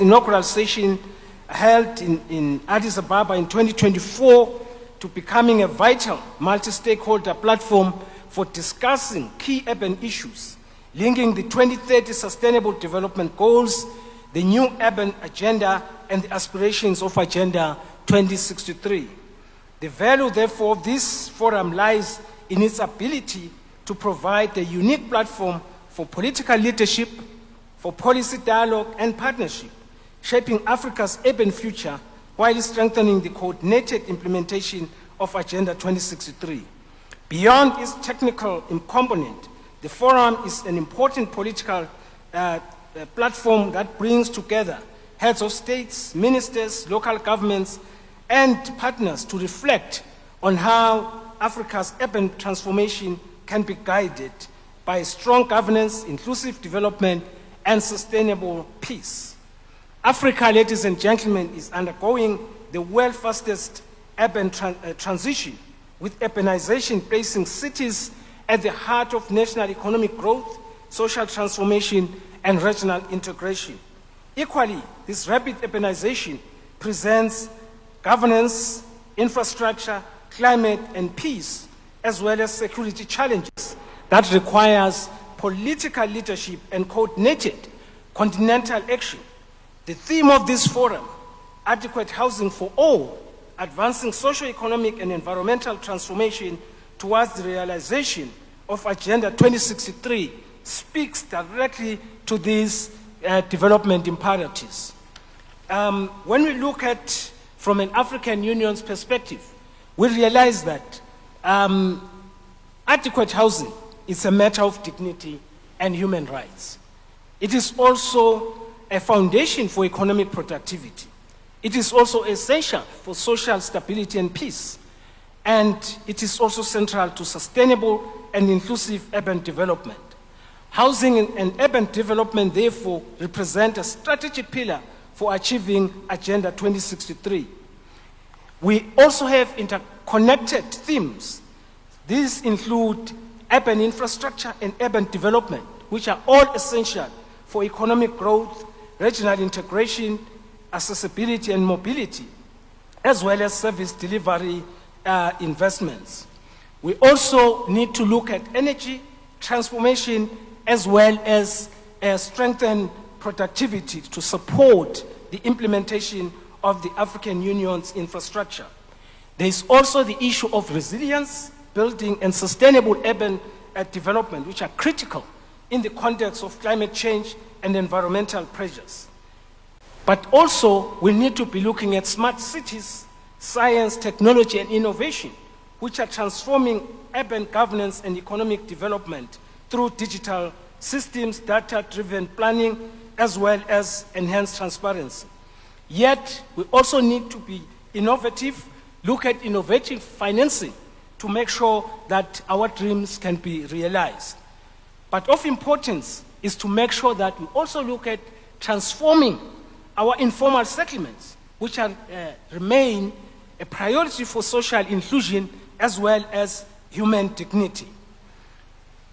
its inaugural session held in Addis Ababa in 2024 to becoming a vital multi-stakeholder platform for discussing key urban issues, linking the 2030 Sustainable Development Goals, the new urban agenda, and the aspirations of Agenda 2063. The value, therefore, of this forum lies in its ability to provide a unique platform for political leadership, for policy dialogue and partnership, shaping Africa's urban future while strengthening the coordinated implementation of Agenda 2063. Beyond its technical component, the forum is an important political platform that brings together heads of states, ministers, local governments, and partners to reflect on how Africa's urban transformation can be guided by strong governance, inclusive development, and sustainable peace. Africa, ladies and gentlemen, is undergoing the world's fastest urban transition, with urbanization placing cities at the heart of national economic growth, social transformation, and regional integration. Equally, this rapid urbanization presents governance, infrastructure, climate, and peace, as well as security challenges that requires political leadership and coordinated continental action. The theme of this forum, adequate housing for all, advancing socio-economic and environmental transformation towards the realization of Agenda 2063, speaks directly to these development imperatives. When we look at from an African Union's perspective, we realize that adequate housing is a matter of dignity and human rights. It is also a foundation for economic productivity. It is also essential for social stability and peace. And it is also central to sustainable and inclusive urban development. Housing and urban development, therefore, represent a strategic pillar for achieving Agenda 2063. We also have interconnected themes. These include urban infrastructure and urban development, which are all essential for economic growth, regional integration, accessibility and mobility, as well as service delivery investments. We also need to look at energy transformation as well as strengthen productivity to support the implementation of the African Union's infrastructure. There is also the issue of resilience, building, and sustainable urban development, which are critical in the context of climate change and environmental pressures. But also, we need to be looking at smart cities, science, technology, and innovation, which are transforming urban governance and economic development through digital systems, data-driven planning, as well as enhanced transparency. Yet, we also need to be innovative, look at innovative financing to make sure that our dreams can be realized. But of importance is to make sure that we also look at transforming our informal settlements, which remain a priority for social inclusion as well as human dignity.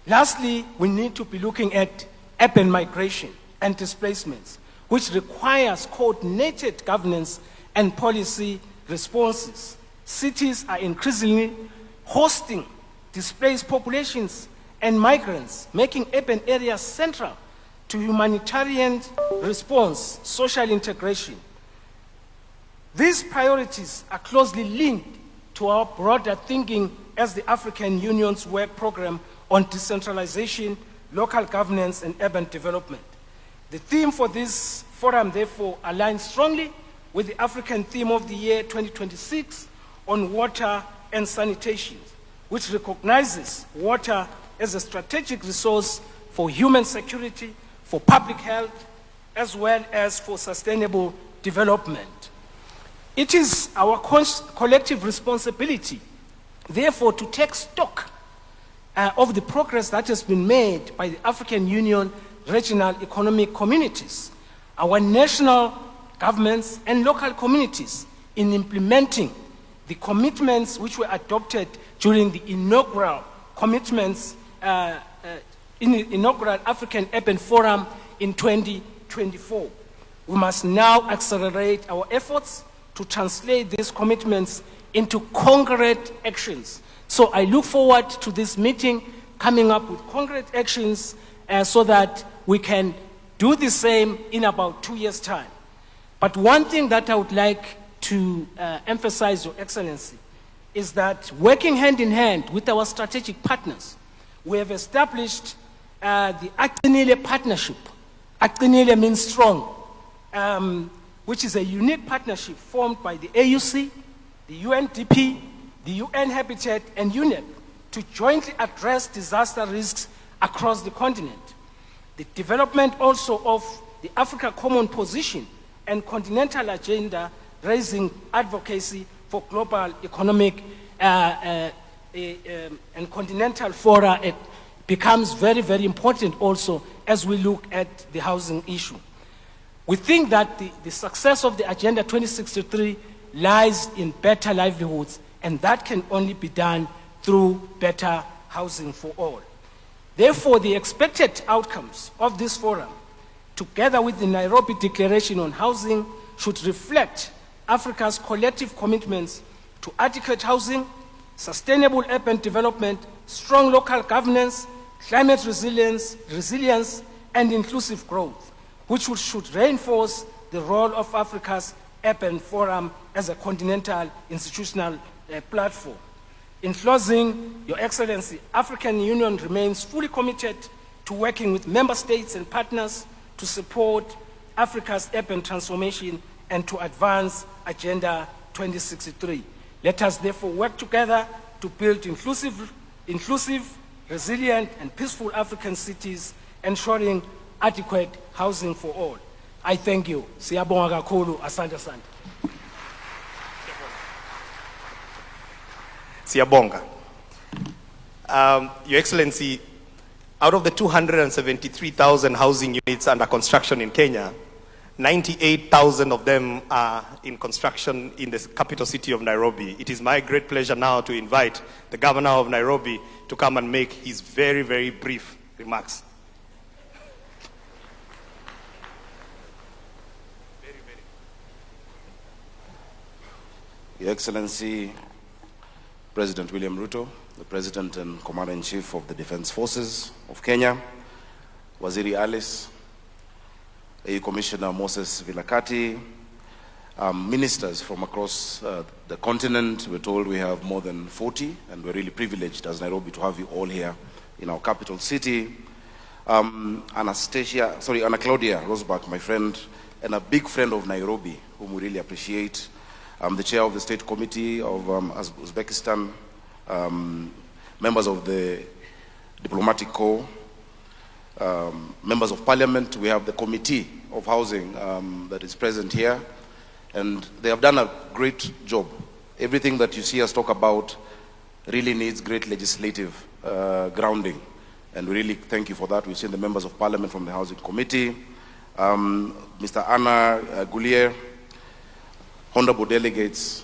Lastly, we need to be looking at urban migration and displacements, which requires coordinated governance and policy responses. Cities are increasingly hosting displaced populations and migrants, making urban areas central to humanitarian response, social integration. These priorities are closely linked to our broader thinking as the African Union's work program on decentralization, local governance, and urban development. The theme for this forum, therefore, aligns strongly with the African theme of the year 2026 on water and sanitation, which recognizes water as a strategic resource for human security, for public health, as well as for sustainable development. It is our collective responsibility, therefore, to take stock of the progress that has been made by the African Union regional economic communities, our national governments and local communities in implementing the commitments which were adopted during the inaugural commitments in the inaugural African Urban Forum in 2024. We must now accelerate our efforts to translate these commitments into concrete actions. So I look forward to this meeting coming up with concrete actions so that we can do the same in about 2 years' time. But one thing that I would like to emphasize, Your Excellency, is that working hand in hand with our strategic partners, we have established the Aqinile Partnership. Aqinile means strong, which is a unique partnership formed by the AUC, the UNDP, the UN Habitat, and UNEP to jointly address disaster risks across the continent. The development also of the Africa Common Position and Continental Agenda, raising advocacy for global economic and continental fora, it becomes very, very important also as we look at the housing issue. We think that the success of the Agenda 2063 lies in better livelihoods, and that can only be done through better housing for all. Therefore, the expected outcomes of this forum, together with the Nairobi Declaration on Housing, should reflect Africa's collective commitments to adequate housing, sustainable urban development, strong local governance, climate resilience, and inclusive growth, which should reinforce the role of Africa's Urban Forum as a continental institutional platform. In closing, Your Excellency, African Union remains fully committed to working with member states and partners to support Africa's urban transformation and to advance Agenda 2063. Let us therefore work together to build inclusive, resilient, and peaceful African cities, ensuring adequate housing for all. I thank you. Siyabonga kakhulu, asante asante. Siyabonga. Your Excellency, out of the 273,000 housing units under construction in Kenya, 98,000 of them are in construction in the capital city of Nairobi. It is my great pleasure now to invite the governor of Nairobi to come and make his very, very brief remarks. Your Excellency, President William Ruto, the President and Commander-in-Chief of the Defense Forces of Kenya, Waziri Alice, AU Commissioner Moses Vilakati, ministers from across the continent. We're told we have more than 40, and we're really privileged as Nairobi to have you all here in our capital city. Anna Claudia Rosbach, my friend, and a big friend of Nairobi, whom we really appreciate. The chair of the State Committee of Uzbekistan, members of the Diplomatic Corps, members of Parliament. We have the Committee of Housing that is present here, and they have done a great job. Everything that you see us talk about really needs great legislative grounding, and we really thank you for that. We've seen the members of Parliament from the Housing Committee, Mr. Anna Goulier, honorable delegates,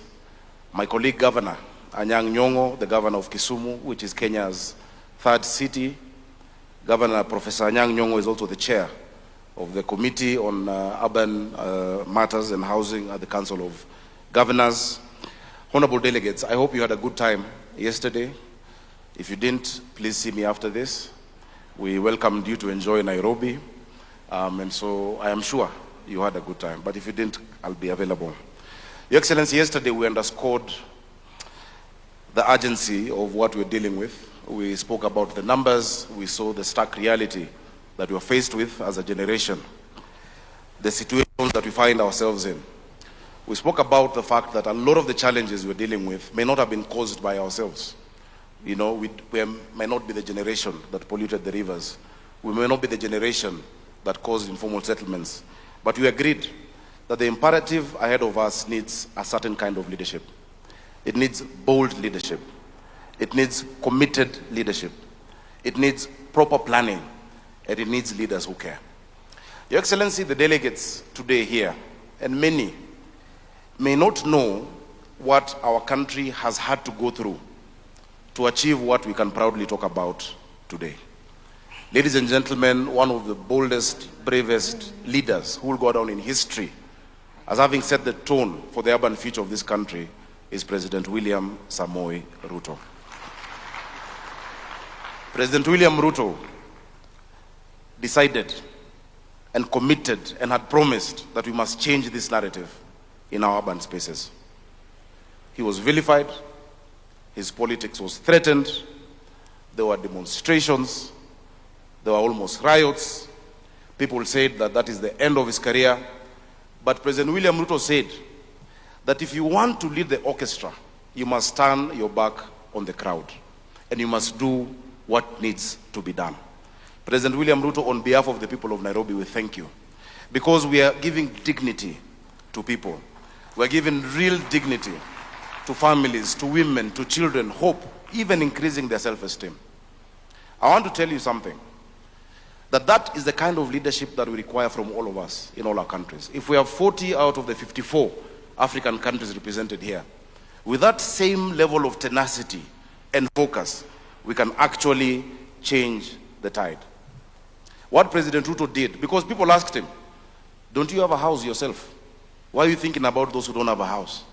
my colleague governor, Anyang' Nyong'o, the governor of Kisumu, which is Kenya's third city. Governor Professor Anyang' Nyong'o is also the chair of the Committee on Urban Matters and Housing at the Council of Governors. Honorable delegates, I hope you had a good time yesterday. If you didn't, please see me after this. We welcomed you to enjoy Nairobi, and so I am sure you had a good time. But if you didn't, I'll be available. Your Excellency, yesterday we underscored the urgency of what we're dealing with. We spoke about the numbers. We saw the stark reality that we're faced with as a generation, the situations that we find ourselves in. We spoke about the fact that a lot of the challenges we're dealing with may not have been caused by ourselves. You know, we may not be the generation that polluted the rivers. We may not be the generation that caused informal settlements. But we agreed that the imperative ahead of us needs a certain kind of leadership. It needs bold leadership. It needs committed leadership. It needs proper planning, and it needs leaders who care. Your Excellency, the delegates today here, and many, may not know what our country has had to go through to achieve what we can proudly talk about today. Ladies and gentlemen, one of the boldest, bravest leaders who will go down in history as having set the tone for the urban future of this country is President William Samoei Ruto. President William Ruto decided and committed and had promised that we must change this narrative in our urban spaces. He was vilified, his politics was threatened, there were demonstrations, there were almost riots. People said that that is the end of his career. But President William Ruto said that if you want to lead the orchestra, you must turn your back on the crowd and you must do what needs to be done. President William Ruto, on behalf of the people of Nairobi, we thank you because we are giving dignity to people. We are giving real dignity to families, to women, to children, hope, even increasing their self-esteem. I want to tell you something, that is the kind of leadership that we require from all of us in all our countries. If we have 40 out of the 54 African countries represented here, with that same level of tenacity and focus, we can actually change the tide. What President Ruto did, because people asked him, don't you have a house yourself? Why are you thinking about those who don't have a house?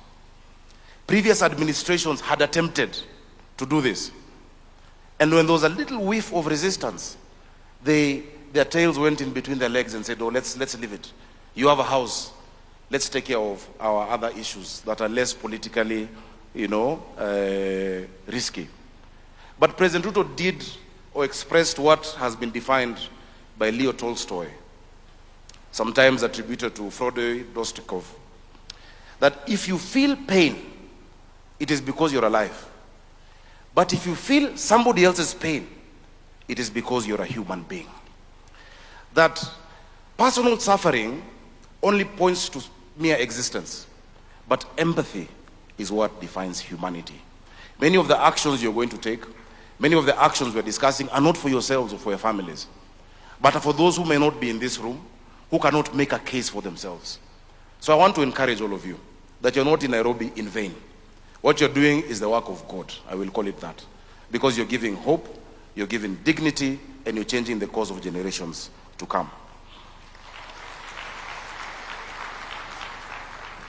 Previous administrations had attempted to do this. And when there was a little whiff of resistance, their tails went in between their legs and said, oh, let's leave it. You have a house. Let's take care of our other issues that are less politically, risky. But President Ruto did or expressed what has been defined by Leo Tolstoy, sometimes attributed to Fyodor Dostoevsky, that if you feel pain, it is because you're alive. But if you feel somebody else's pain, it is because you're a human being. That personal suffering only points to mere existence, but empathy is what defines humanity. Many of the actions you're going to take, many of the actions we're discussing are not for yourselves or for your families, but are for those who may not be in this room, who cannot make a case for themselves. So I want to encourage all of you that you're not in Nairobi in vain. What you're doing is the work of God, I will call it that, because you're giving hope, you're giving dignity, and you're changing the course of generations to come.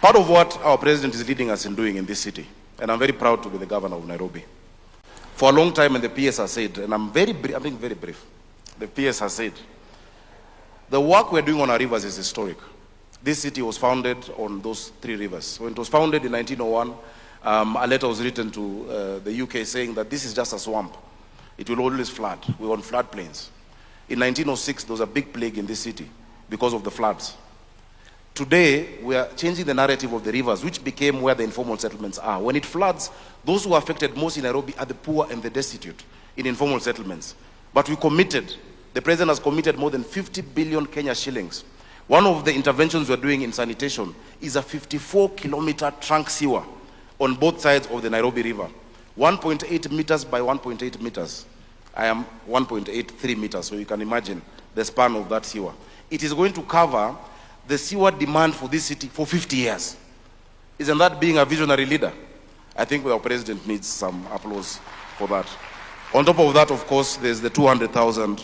Part of what our president is leading us in doing in this city, and I'm very proud to be the governor of Nairobi. For a long time, and the PS has said, and I'm being very brief, the PS has said, the work we're doing on our rivers is historic. This city was founded on those 3 rivers. When it was founded in 1901, a letter was written to the UK saying that this is just a swamp. It will always flood. We were on floodplains. In 1906, there was a big plague in this city because of the floods. Today, we are changing the narrative of the rivers, which became where the informal settlements are. When it floods, those who are affected most in Nairobi are the poor and the destitute in informal settlements. But we committed, the president has committed more than 50 billion Kenya shillings. One of the interventions we're doing in sanitation is a 54-kilometer trunk sewer on both sides of the Nairobi River. 1.8 meters by 1.8 meters. I am 1.83 meters, so you can imagine the span of that sewer. It is going to cover the sewer demand for this city for 50 years. Isn't that being a visionary leader? I think our president needs some applause for that. On top of that, of course, there's the 200,000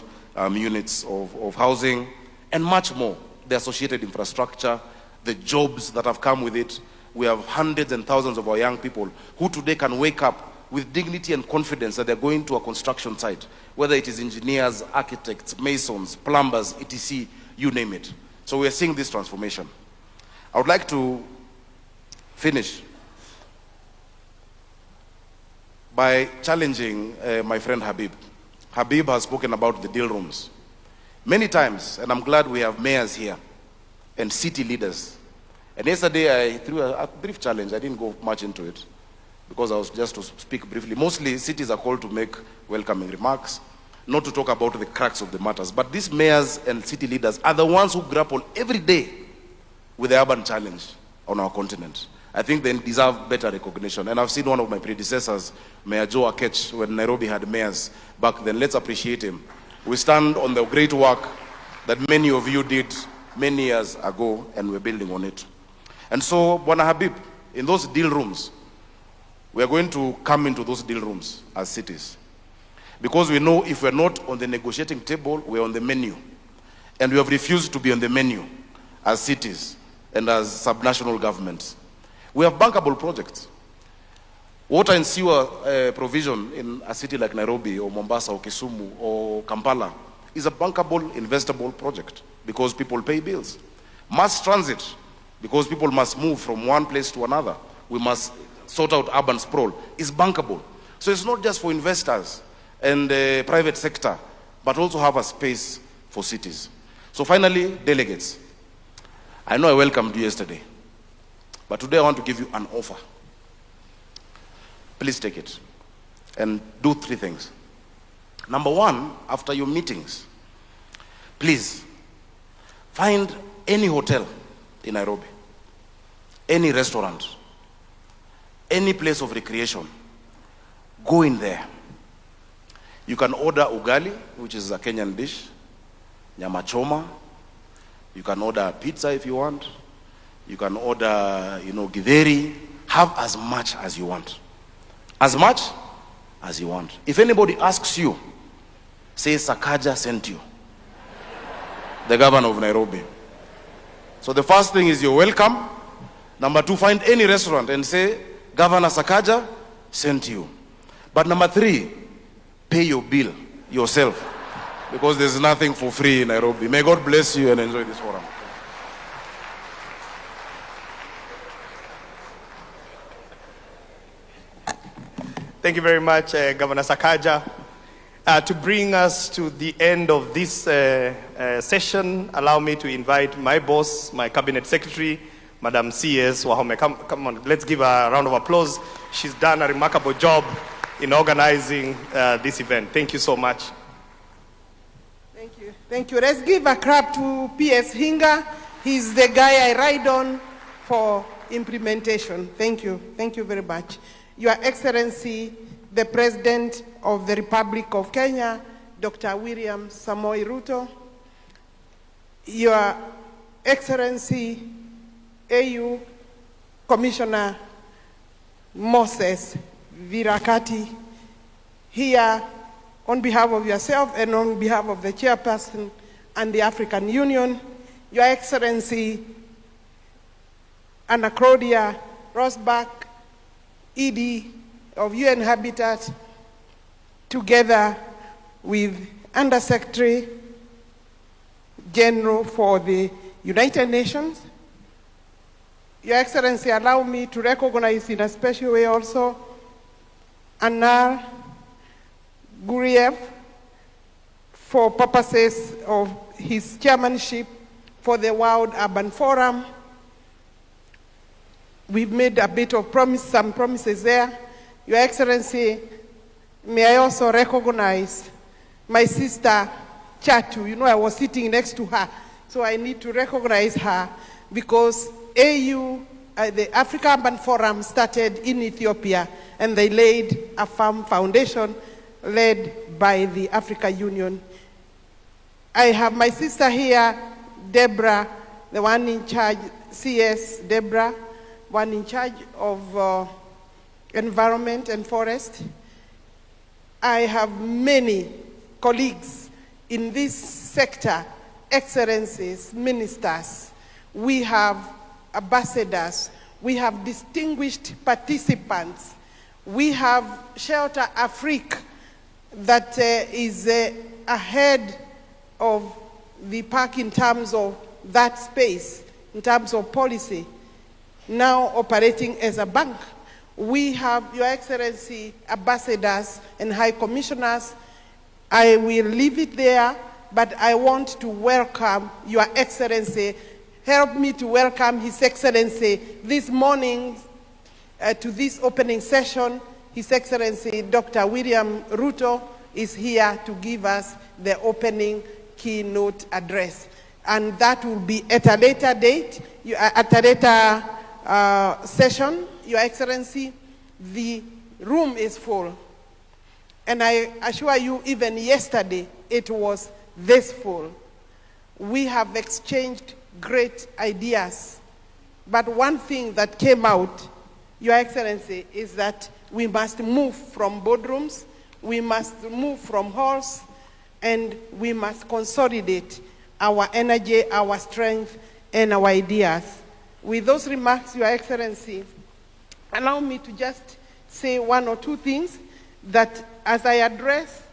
units of housing and much more. The associated infrastructure, the jobs that have come with it. We have hundreds and thousands of our young people who today can wake up with dignity and confidence that they're going to a construction site, whether it is engineers, architects, masons, plumbers, etc., you name it. So we are seeing this transformation. I would like to finish by challenging my friend Habib. Habib has spoken about the deal rooms many times, and I'm glad we have mayors here and city leaders. And yesterday I threw a brief challenge. I didn't go much into it because I was just to speak briefly. Mostly cities are called to make welcoming remarks, not to talk about the cracks of the matters. But these mayors and city leaders are the ones who grapple every day with the urban challenge on our continent. I think they deserve better recognition. And I've seen one of my predecessors, Mayor Joe Akech, when Nairobi had mayors back then. Let's appreciate him. We stand on the great work that many of you did many years ago, and we're building on it. And so, Bwana Habib, in those deal rooms, we are going to come into those deal rooms as cities. Because we know if we're not on the negotiating table, we're on the menu. And we have refused to be on the menu as cities and as subnational governments. We have bankable projects. Water and sewer provision in a city like Nairobi or Mombasa or Kisumu or Kampala is a bankable, investable project because people pay bills. Mass transit, because people must move from one place to another. We must sort out urban sprawl, is bankable. So it's not just for investors and the private sector, but also have a space for cities. So finally, delegates. I know I welcomed you yesterday, but today I want to give you an offer. Please take it and do 3 things. Number 1, after your meetings, please find any hotel in Nairobi, any restaurant, any place of recreation. Go in there. You can order ugali, which is a Kenyan dish, nyama choma. You can order pizza if you want. You can order, githeri. Have as much as you want. As much as you want. If anybody asks you, say Sakaja sent you. The governor of Nairobi. So the first thing is you're welcome. Number 2, find any restaurant and say, Governor Sakaja sent you. But number 3, pay your bill yourself. Because there's nothing for free in Nairobi. May God bless you and enjoy this forum. Thank you very much, Governor Sakaja. To bring us to the end of this session, allow me to invite my boss, my cabinet secretary, Madam C.S. Wahome. Come on, let's give her a round of applause. She's done a remarkable job in organizing this event. Thank you so much. Thank you. Thank you. Let's give a clap to P.S. Hinga. He's the guy I ride on for implementation. Thank you. Thank you very much. Your Excellency, the President of the Republic of Kenya, Dr. William Samoei Ruto, Your Excellency, AU Commissioner Moses Virakati, here on behalf of yourself and on behalf of the chairperson and the African Union, Your Excellency Anna Claudia Rosbach, ED of UN Habitat, together with Undersecretary General for the United Nations. Your Excellency, allow me to recognize in a special way also Anar Guriev for purposes of his chairmanship for the World Urban Forum. We've made a bit of some promises there. Your Excellency, may I also recognize my sister Chatu. I was sitting next to her, so I need to recognize her because AU, the Africa Urban Forum, started in Ethiopia, and they laid a firm foundation led by the African Union. I have my sister here, Deborah, the one in charge, CS Deborah, one in charge of environment and forest. I have many colleagues in this sector, excellencies, ministers. We have ambassadors. We have distinguished participants. We have Shelter Afrique that is ahead of the park in terms of that space, in terms of policy, now operating as a bank. We have, Your Excellency, ambassadors and high commissioners. I will leave it there, but I want to welcome Your Excellency. Help me to welcome His Excellency this morning to this opening session. His Excellency, Dr. William Ruto, is here to give us the opening keynote address. And that will be at a later date, at a later session. Your Excellency, the room is full. And I assure you, even yesterday, it was this full. We have exchanged great ideas. But one thing that came out, Your Excellency, is that we must move from boardrooms. We must move from halls, and we must consolidate our energy, our strength, and our ideas. With those remarks, Your Excellency, allow me to just say one or two things that as I address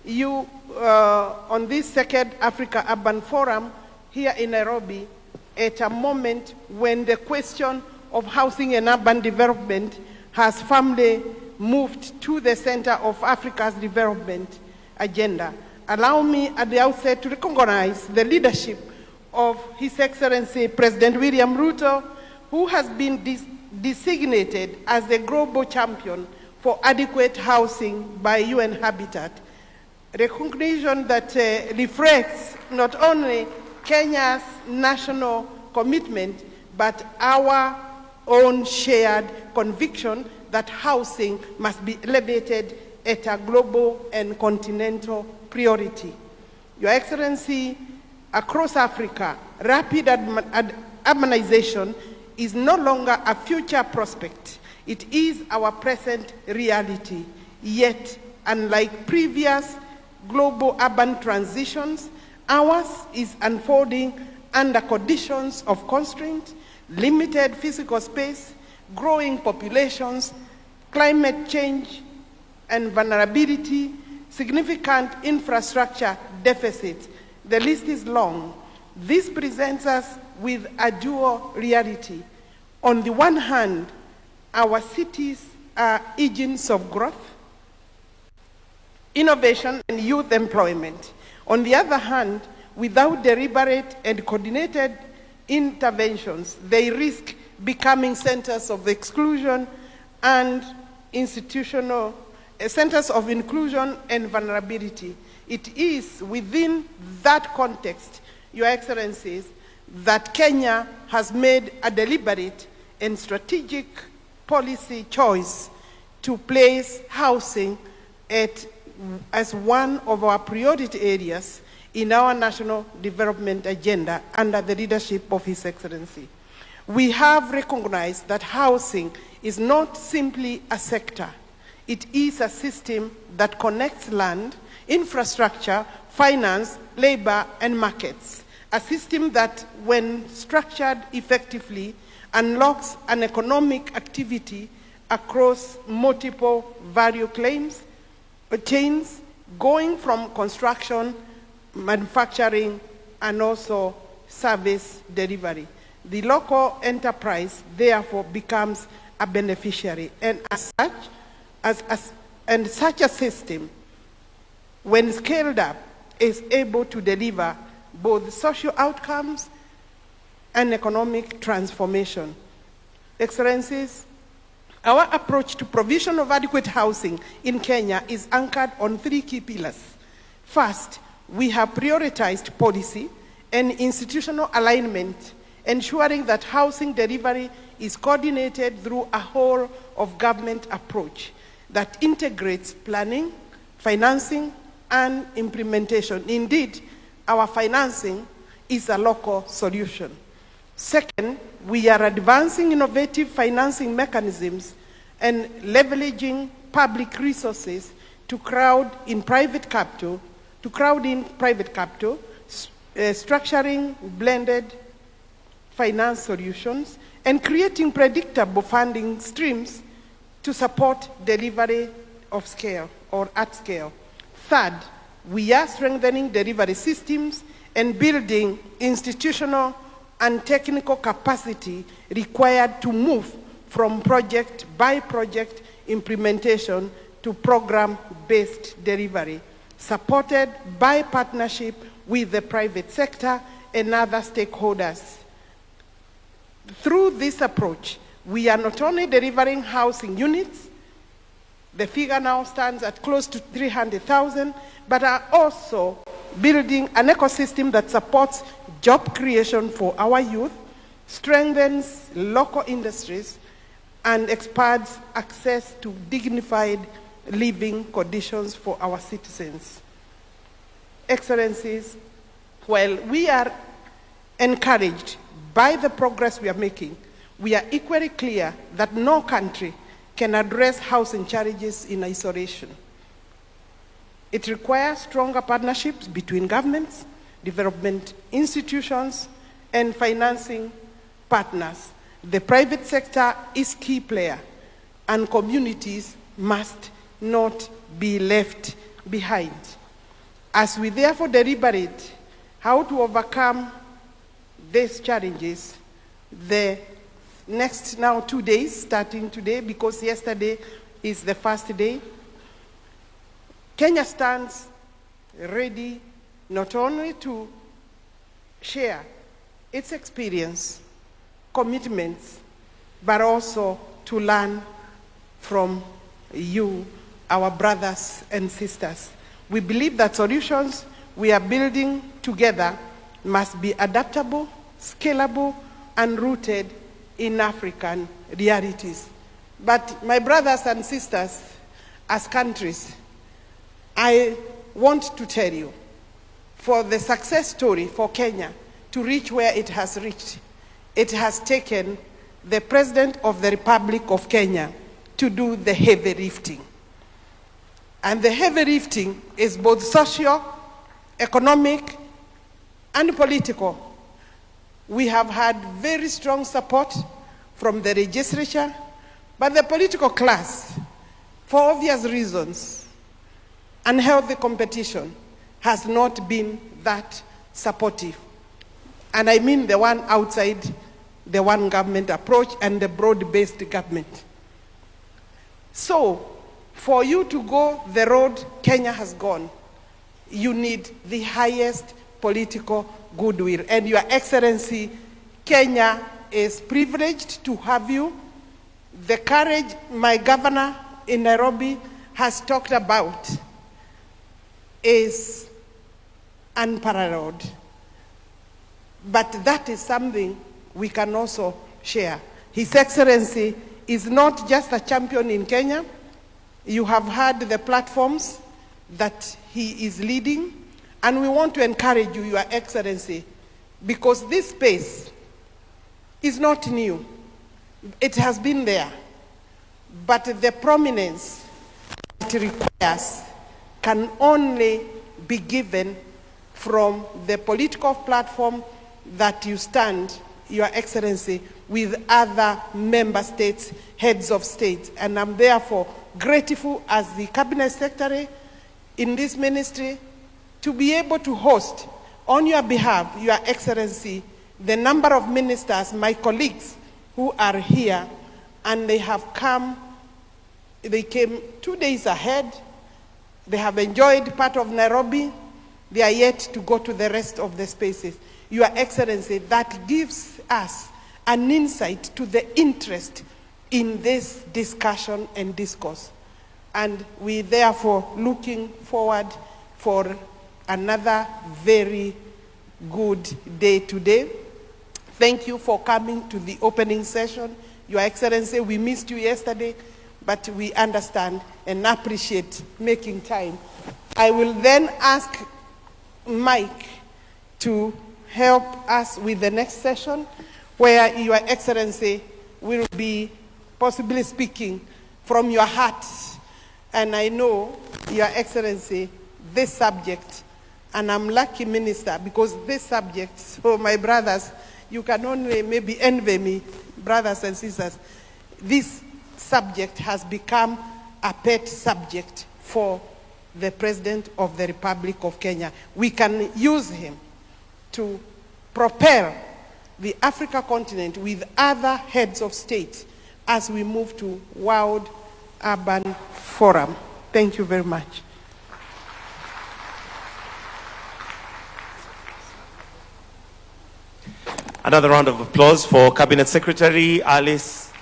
you on this second Africa Urban Forum here in Nairobi, at a moment when the question of housing and urban development has firmly moved to the center of Africa's development agenda. Allow me at the outset to recognize the leadership of His Excellency President William Ruto, who has been designated as the global champion for adequate housing by UN Habitat. Recognition that reflects not only Kenya's national commitment, but our own shared conviction that housing must be elevated at a global and continental priority. Your Excellency, across Africa, rapid urbanization is no longer a future prospect. It is our present reality. Yet, unlike previous global urban transitions, ours is unfolding under conditions of constraint, limited physical space, growing populations, climate change and vulnerability, significant infrastructure deficits. The list is long. This presents us with a dual reality. On the one hand, our cities are engines of growth, innovation, and youth employment. On the other hand, without deliberate and coordinated interventions, they risk becoming centers of exclusion and institutional centers of inclusion and vulnerability. It is within that context, Your Excellencies, that Kenya has made a deliberate and strategic policy choice to place housing as one of our priority areas in our national development agenda under the leadership of His Excellency. We have recognized that housing is not simply a sector. It is a system that connects land, infrastructure, finance, labor, and markets. A system that, when structured effectively, unlocks an economic activity across multiple value chains, going from construction, manufacturing, and also service delivery. The local enterprise, therefore, becomes a beneficiary, and such a system, when scaled up, is able to deliver both social outcomes and economic transformation. Excellencies, our approach to provision of adequate housing in Kenya is anchored on three key pillars. First, we have prioritized policy and institutional alignment, ensuring that housing delivery is coordinated through a whole of government approach that integrates planning, financing, and implementation. Indeed, our financing is a local solution. Second, we are advancing innovative financing mechanisms and leveraging public resources to crowd in private capital, structuring blended finance solutions, and creating predictable funding streams to support delivery of scale or at scale. Third, we are strengthening delivery systems and building institutional and technical capacity required to move from project by project implementation to program-based delivery, supported by partnership with the private sector and other stakeholders. Through this approach, we are not only delivering housing units, the figure now stands at close to 300,000, but are also building an ecosystem that supports job creation for our youth, strengthens local industries, and expands access to dignified living conditions for our citizens. Excellencies, while we are encouraged by the progress we are making, we are equally clear that no country can address housing challenges in isolation. It requires stronger partnerships between governments, development institutions, and financing partners. The private sector is key player, and communities must not be left behind. As we therefore deliberate how to overcome these challenges, the next now 2 days, starting today, because yesterday is the first day, Kenya stands ready not only to share its experience, commitments, but also to learn from you, our brothers and sisters. We believe that solutions we are building together must be adaptable, scalable, and rooted in African realities. But my brothers and sisters, as countries, I want to tell you, for the success story for Kenya to reach where it has reached, it has taken the President of the Republic of Kenya to do the heavy lifting. And the heavy lifting is both social, economic, and political. We have had very strong support from the legislature, but the political class, for obvious reasons, unhealthy competition, has not been that supportive. And I mean the one outside the one government approach and the broad-based government. So, for you to go the road Kenya has gone, you need the highest political goodwill. And Your Excellency, Kenya is privileged to have you. The courage my governor in Nairobi has talked about is unparalleled. But that is something we can also share. His Excellency is not just a champion in Kenya. You have heard the platforms that he is leading, and we want to encourage you, Your Excellency, because this space is not new. It has been there, but the prominence it requires can only be given from the political platform that you stand, Your Excellency, with other member states, heads of states. And I'm therefore grateful as the Cabinet Secretary in this ministry to be able to host on your behalf, Your Excellency, the number of ministers, my colleagues who are here, and they have come, they came 2 days ahead. They have enjoyed part of Nairobi. They are yet to go to the rest of the spaces. Your Excellency, that gives us an insight to the interest in this discussion and discourse. And we therefore looking forward for another very good day today. Thank you for coming to the opening session. Your Excellency, we missed you yesterday, but we understand and appreciate making time. I will then ask Mike to help us with the next session, where Your Excellency will be possibly speaking from your heart. And I know, Your Excellency, this subject, and I'm lucky minister, because this subject, so my brothers, you can only maybe envy me, brothers and sisters, this subject has become a pet subject for the President of the Republic of Kenya. We can use him to propel the Africa continent with other heads of state as we move to World Urban Forum. Thank you very much. Another round of applause for Cabinet Secretary Alice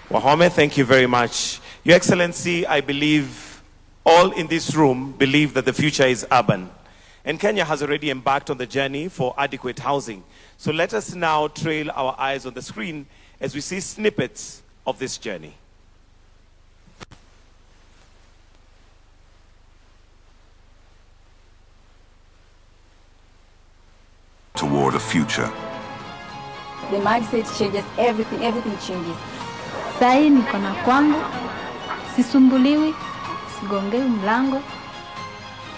Wahome. Thank you very much. Your Excellency, I believe all in this room believe that the future is urban. And Kenya has already embarked on the journey for adequate housing. So let us now trail our eyes on the screen as we see snippets of this journey. Toward a future. The mindset changes, everything changes. Sai niko na kwangu, sisumbuliwi, sigongewi mlango.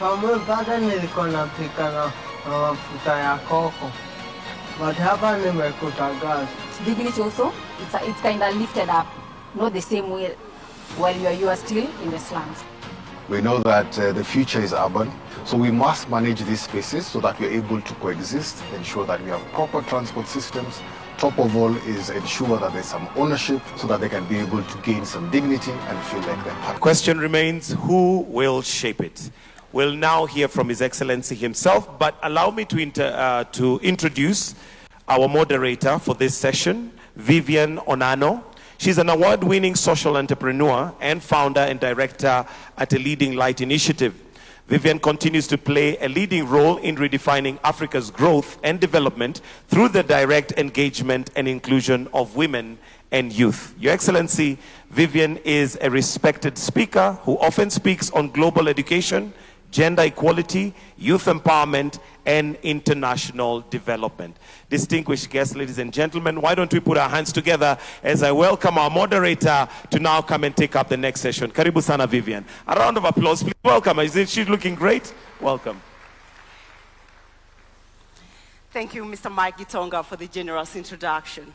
Famwe mpaka nilikuwa napika na mafuta ya koko. But hapa nimekuta gas. Dignity also, it's kind of lifted up, not the same way while you are still in the slums. We know that the future is urban, so we must manage these spaces so that we're able to coexist, ensure that we have proper transport systems. Top of all is ensure that there's some ownership so that they can be able to gain some dignity and feel like they're part. Question remains, who will shape it? We'll now hear from His Excellency himself, but allow me to introduce our moderator for this session, Vivian Onano. She's an award-winning social entrepreneur and founder and director at a Leading Light initiative. Vivian continues to play a leading role in redefining Africa's growth and development through the direct engagement and inclusion of women and youth. Your Excellency, Vivian is a respected speaker who often speaks on global education, gender equality, youth empowerment, and international development. Distinguished guests, ladies and gentlemen, why don't we put our hands together as I welcome our moderator to now come and take up the next session. Karibu sana, Vivian. A round of applause, please. Welcome. Isn't she looking great? Welcome. Thank you, Mr. Mike Gitonga, for the generous introduction.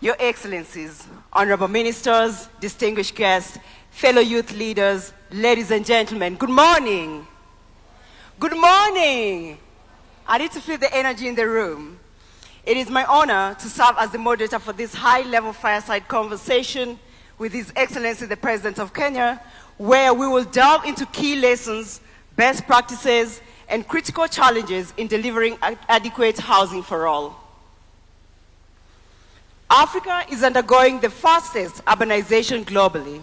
Your Excellencies, honorable ministers, distinguished guests, fellow youth leaders, ladies and gentlemen, good morning. Good morning. I need to feel the energy in the room. It is my honor to serve as the moderator for this high-level fireside conversation with His Excellency the President of Kenya, where we will delve into key lessons, best practices, and critical challenges in delivering adequate housing for all. Africa is undergoing the fastest urbanization globally,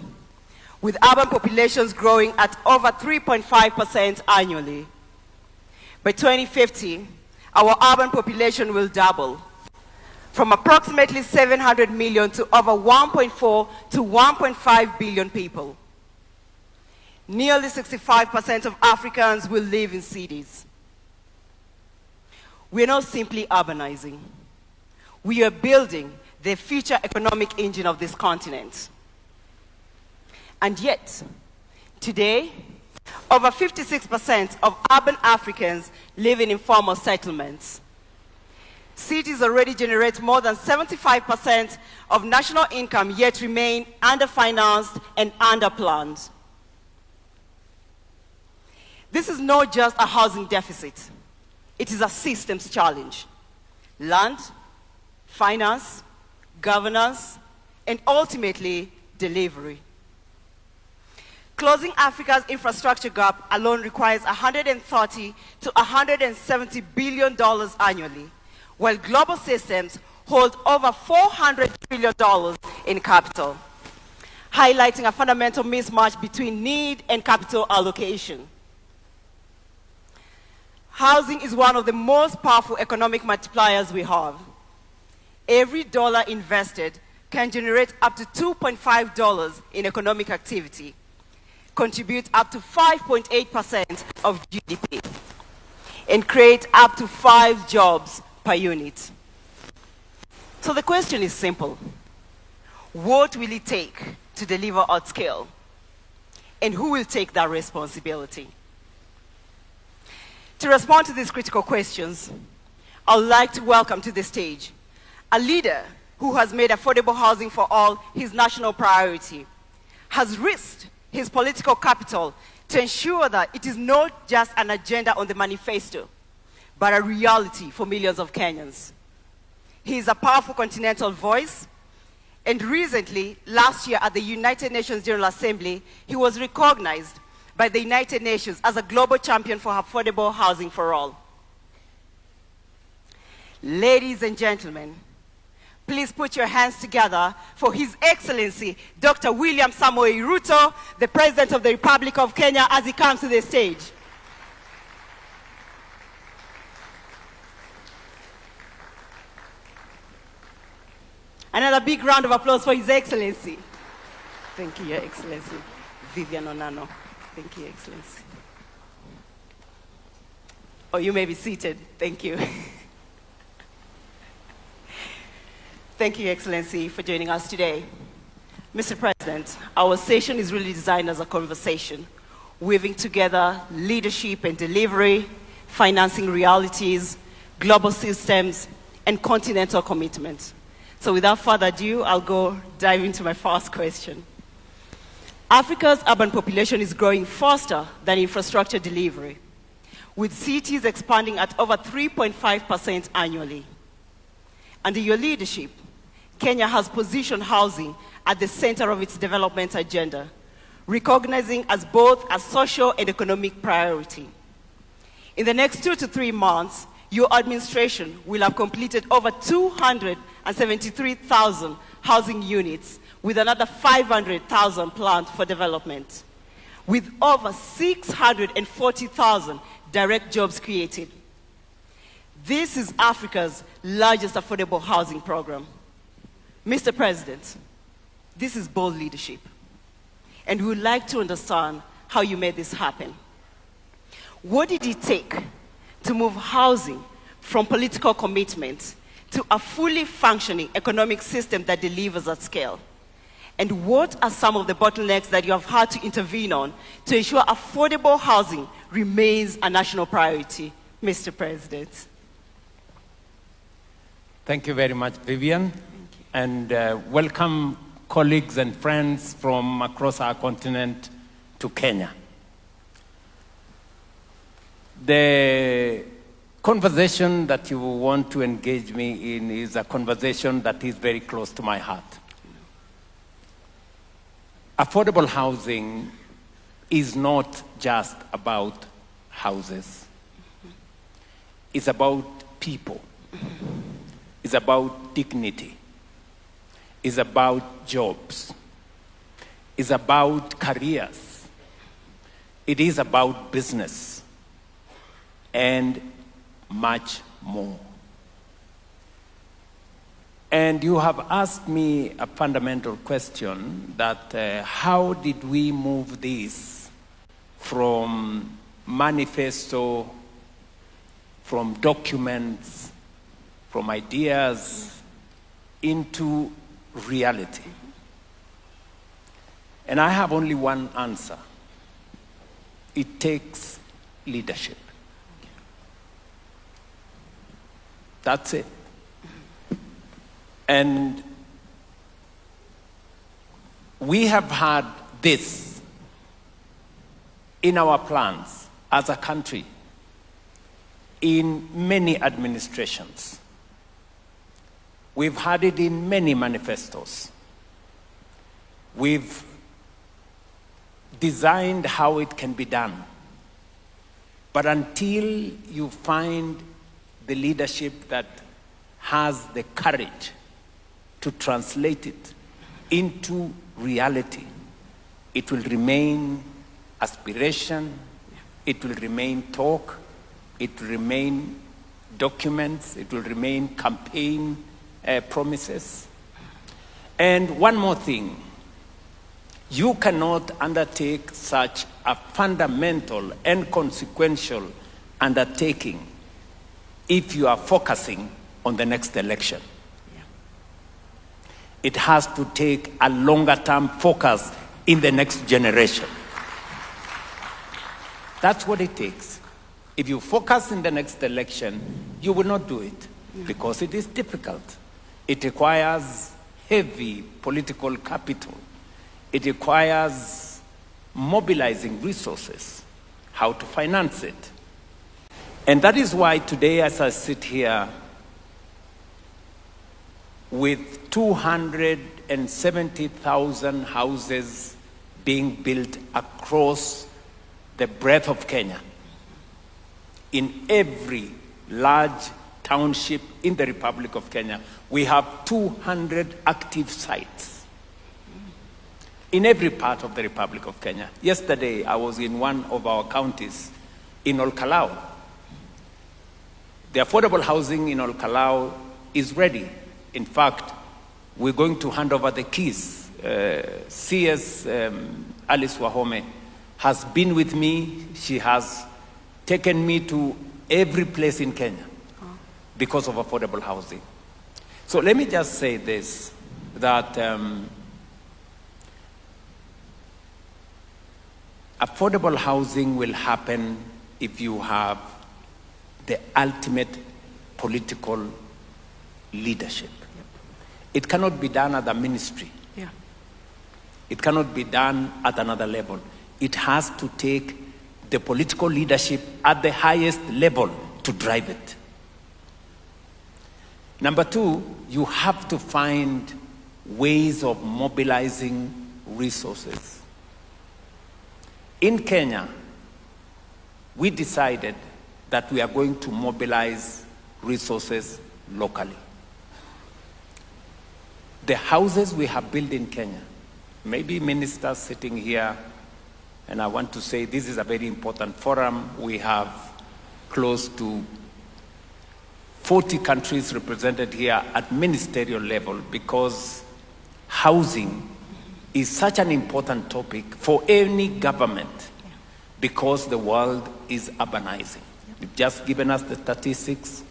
with urban populations growing at over 3.5% annually. By 2050, our urban population will double, from approximately 700 million to over 1.4 to 1.5 billion people. Nearly 65% of Africans will live in cities. We are not simply urbanizing. We are building the future economic engine of this continent. And yet, today, over 56% of urban Africans live in informal settlements. Cities already generate more than 75% of national income, yet remain underfinanced and underplanned. This is not just a housing deficit. It is a systems challenge. Land, finance, governance, and ultimately, delivery. Closing Africa's infrastructure gap alone requires $130 to $170 billion annually, while global systems hold over $400 trillion in capital, highlighting a fundamental mismatch between need and capital allocation. Housing is one of the most powerful economic multipliers we have. Every dollar invested can generate up to $2.5 in economic activity, contribute up to 5.8% of GDP, and create up to 5 jobs per unit. So the question is simple. What will it take to deliver at scale? And who will take that responsibility? To respond to these critical questions, I would like to welcome to the stage a leader who has made affordable housing for all his national priority, has risked his political capital to ensure that it is not just an agenda on the manifesto, but a reality for millions of Kenyans. He is a powerful continental voice, and recently, last year at the United Nations General Assembly, he was recognized by the United Nations as a global champion for affordable housing for all. Ladies and gentlemen, please put your hands together for His Excellency, Dr. William Samoei Ruto, the President of the Republic of Kenya, as he comes to the stage. Another big round of applause for His Excellency. Thank you, Your Excellency. Vivian Onano. Thank you, Your Excellency. Oh, you may be seated. Thank you. Thank you, Your Excellency, for joining us today. Mr. President, our session is really designed as a conversation. weaving together leadership and delivery, financing realities, global systems, and continental commitment. So without further ado, I'll go dive into my first question. Africa's urban population is growing faster than infrastructure delivery, with cities expanding at over 3.5% annually. Under your leadership, Kenya has positioned housing at the center of its development agenda, recognizing as both a social and economic priority. In the next 2 to 3 months, your administration will have completed over 273,000 housing units, with another 500,000 planned for development, with over 640,000 direct jobs created. This is Africa's largest affordable housing program. Mr. President, this is bold leadership, and we would like to understand how you made this happen. What did it take to move housing from political commitment to a fully functioning economic system that delivers at scale? And what are some of the bottlenecks that you have had to intervene on to ensure affordable housing remains a national priority, Mr. President? Thank you very much, Vivian. And welcome colleagues and friends from across our continent to Kenya. The conversation that you want to engage me in is a conversation that is very close to my heart. Affordable housing is not just about houses. It's about people. It's about dignity. It's about jobs. It's about careers. It is about business and much more. And you have asked me a fundamental question that how did we move this from manifesto, from documents, from ideas into reality? And I have only one answer. It takes leadership. That's it. And we have had this in our plans as a country in many administrations. We've had it in many manifestos. We've designed how it can be done. But until you find the leadership that has the courage to translate it into reality, it will remain aspiration, it will remain talk, it will remain documents, it will remain campaign promises. And one more thing, you cannot undertake such a fundamental and consequential undertaking if you are focusing on the next election. It has to take a longer term focus in the next generation. That's what it takes. If you focus in the next election, you will not do it because it is difficult. It requires heavy political capital. It requires mobilizing resources, how to finance it. And that is why today, as I sit here with 270,000 houses being built across the breadth of Kenya, in every large township in the Republic of Kenya, we have 200 active sites in every part of the Republic of Kenya. Yesterday, I was in one of our counties in Olkalau. The affordable housing in Olkalau is ready. In fact, we're going to hand over the keys. CS Alice Wahome has been with me. She has taken me to every place in Kenya because of affordable housing. So let me just say this, that affordable housing will happen if you have the ultimate political leadership. It cannot be done at the ministry. Yeah. It cannot be done at another level. It has to take the political leadership at the highest level to drive it. Number two, you have to find ways of mobilizing resources. In Kenya, we decided that we are going to mobilize resources locally. The houses we have built in Kenya, maybe ministers sitting here, and I want to say this is a very important forum. We have close to 40 countries represented here at ministerial level, because housing is such an important topic for any government, because the world is urbanizing. You've just given us the statistics.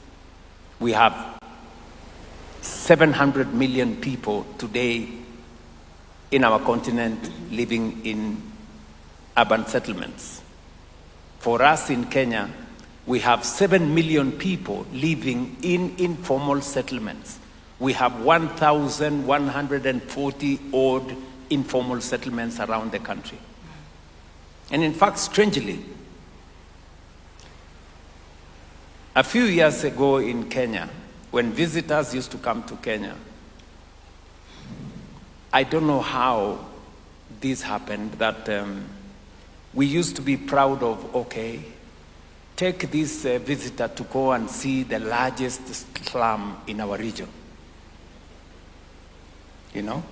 We have 700 million people today in our continent living in urban settlements. For us in Kenya, we have 7 million people living in informal settlements. We have 1,140 odd informal settlements around the country. And in fact, strangely, a few years ago in Kenya, when visitors used to come to Kenya, I don't know how this happened, that we used to be proud of, okay, take this visitor to go and see the largest slum in our region. You know?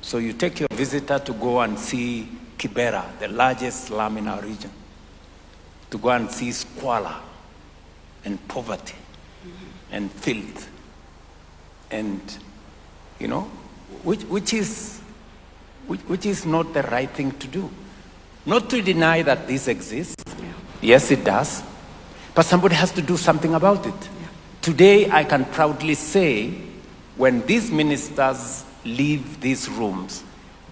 So you take your visitor to go and see Kibera, the largest slum in our region, to go and see squalor and poverty and filth, and, you know, which is not the right thing to do. Not to deny that this exists. Yeah. Yes, it does. But somebody has to do something about it. Yeah. Today, I can proudly say, when these ministers leave these rooms,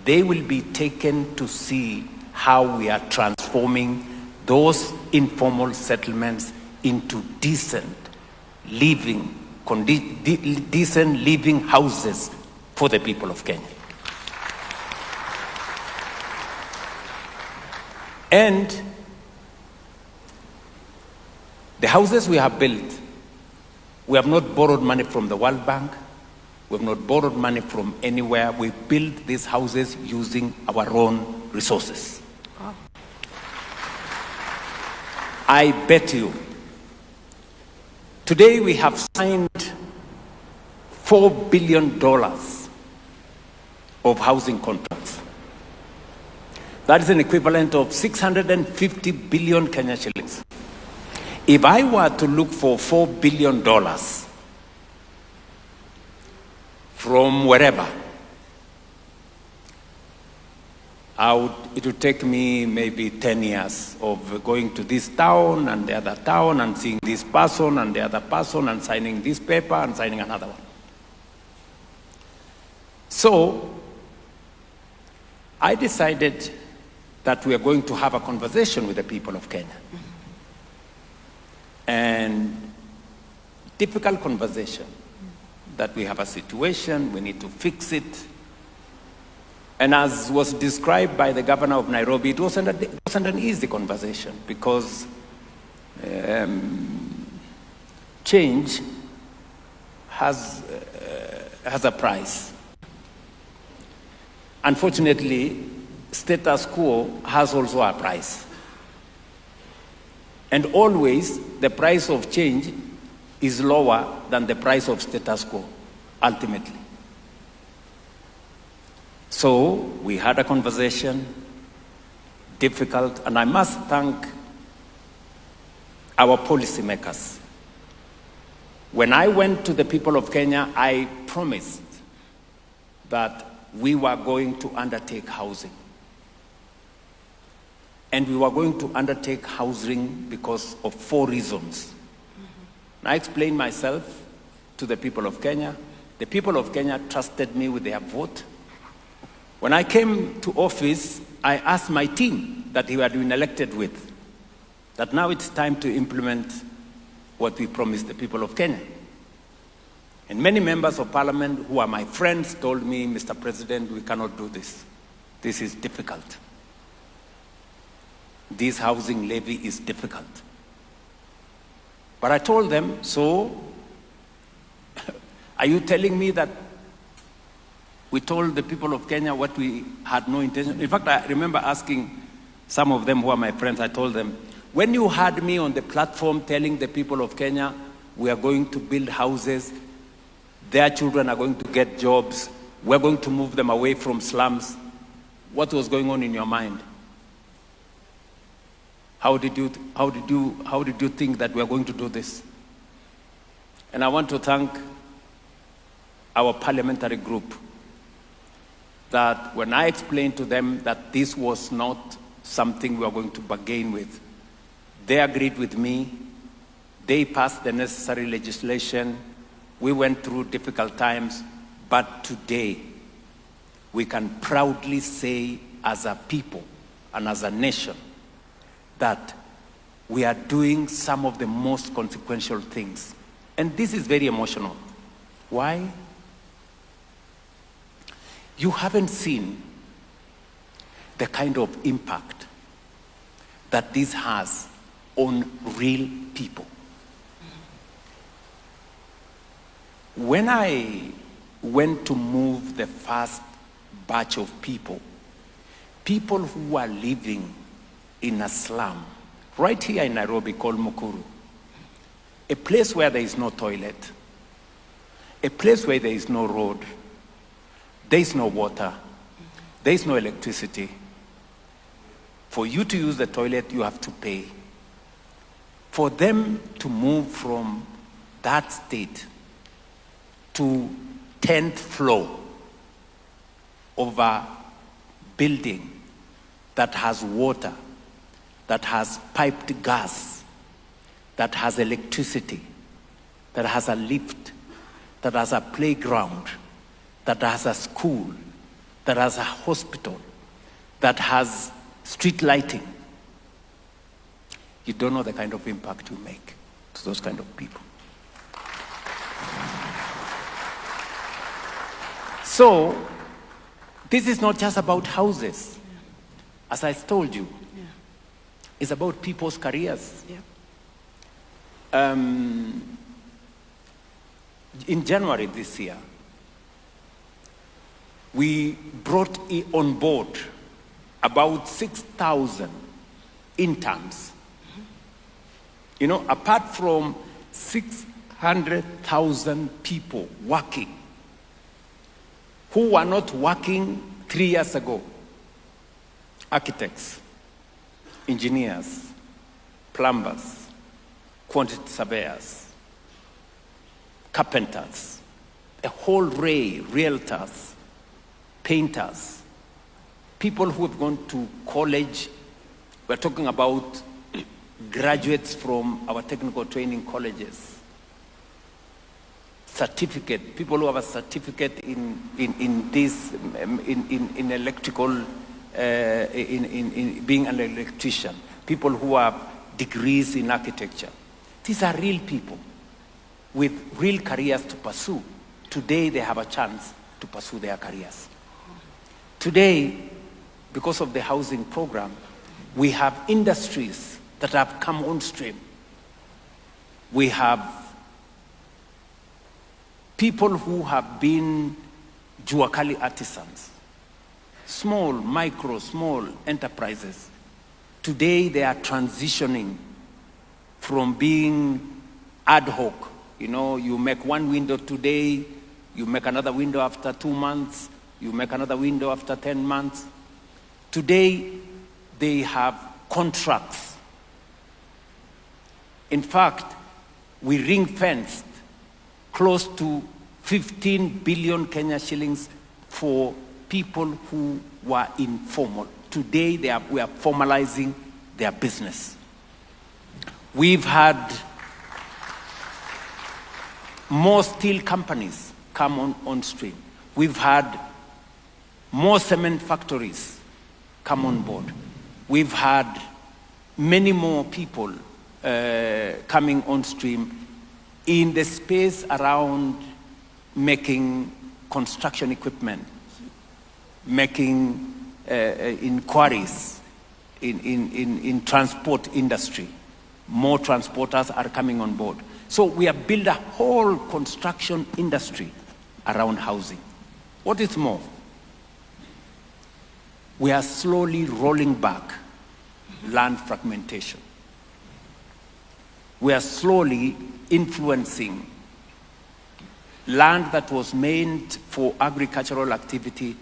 they will be taken to see how we are transforming those informal settlements into decent living houses for the people of Kenya. And the houses we have built, we have not borrowed money from the World Bank. We have not borrowed money from anywhere. We built these houses using our own resources. Wow. I bet you, today we have signed $4 billion of housing contracts. That is an equivalent of 650 billion Kenya shillings. If I were to look for $4 billion from wherever, it would take me maybe 10 years of going to this town and the other town and seeing this person and the other person and signing this paper and signing another one. So I decided that we are going to have a conversation with the people of Kenya. And difficult conversation, that we have a situation, we need to fix it. And as was described by the governor of Nairobi, it wasn't an easy conversation, because change has a price. Unfortunately, status quo has also a price. And always, the price of change is lower than the price of status quo, ultimately. So we had a conversation, difficult, and I must thank our policymakers. When I went to the people of Kenya, I promised that we were going to undertake housing. And we were going to undertake housing because of 4 reasons. Mm-hmm. I explained myself to the people of Kenya. The people of Kenya trusted me with their vote. When I came to office, I asked my team that we had been elected with that now it's time to implement what we promised the people of Kenya. And many members of parliament who are my friends told me, Mr. President, we cannot do this. This is difficult. This housing levy is difficult. But I told them, so are you telling me that we told the people of Kenya what we had no intention? In fact, I remember asking some of them who are my friends, I told them, when you had me on the platform telling the people of Kenya, we are going to build houses, their children are going to get jobs, we're going to move them away from slums, what was going on in your mind? How did you think that we are going to do this? And I want to thank our parliamentary group that when I explained to them that this was not something we are going to bargain with, they agreed with me. They passed the necessary legislation. We went through difficult times, but today we can proudly say as a people and as a nation that we are doing some of the most consequential things. And this is very emotional. Why? You haven't seen the kind of impact that this has on real people. When I went to move the first batch of people who are living in a slum, right here in Nairobi called Mukuru, a place where there is no toilet, a place where there is no road, there is no water, there is no electricity. For you to use the toilet, you have to pay. For them to move from that state to 10th floor of a building that has water, that has piped gas, that has electricity, that has a lift, that has a playground, that has a school, that has a hospital, that has street lighting. You don't know the kind of impact you make to those kind of people. So, this is not just about houses. As I told you, it's about people's careers. In January this year, we brought on board about 6,000 interns. You know, apart from 600,000 people working who were not working 3 years ago. Architects, engineers, plumbers, quantity surveyors, carpenters, a whole array, realtors, painters, people who have gone to college. We're talking about graduates from our technical training colleges. Certificate, people who have a certificate in electrical, in being an electrician, people who have degrees in architecture. These are real people with real careers to pursue. Today they have a chance to pursue their careers. Today, because of the housing program, we have industries that have come on stream. We have people who have been Juakali artisans, small enterprises. Today they are transitioning from being ad hoc. You know, you make one window today, you make another window after 2 months, you make another window after 10 months. Today they have contracts. In fact, we ring-fenced close to 15 billion Kenya shillings for people who were informal. Today we are formalizing their business. We've had more steel companies come on stream. We've had more cement factories come on board. We've had many more people coming on stream in the space around making construction equipment, making inquiries in transport industry. More transporters are coming on board. So we have built a whole construction industry around housing. What is more, we are slowly rolling back land fragmentation. We are slowly influencing land that was meant for agricultural activity.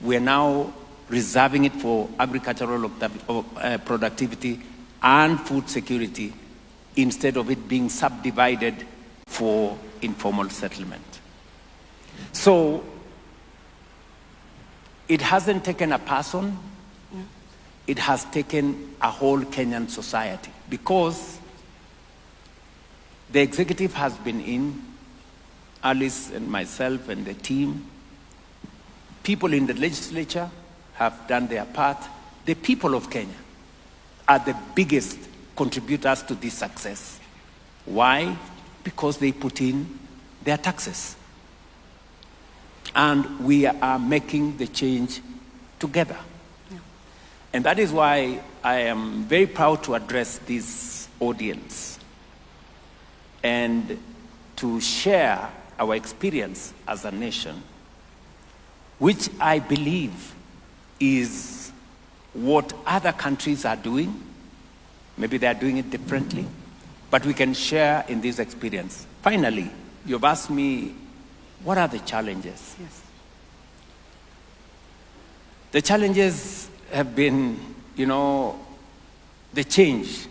We are now reserving it for agricultural productivity and food security instead of it being subdivided for informal settlement. So it hasn't taken a person, it has taken a whole Kenyan society, because the executive has been in, Alice and myself and the team. People in the legislature have done their part. The people of Kenya are the biggest contributors to this success. Why? Because they put in their taxes. And we are making the change together. Yeah. And that is why I am very proud to address this audience and to share our experience as a nation, which I believe is what other countries are doing. Maybe they are doing it differently, but we can share in this experience. Finally, you've asked me, what are the challenges? Yes. The challenges have been, the change.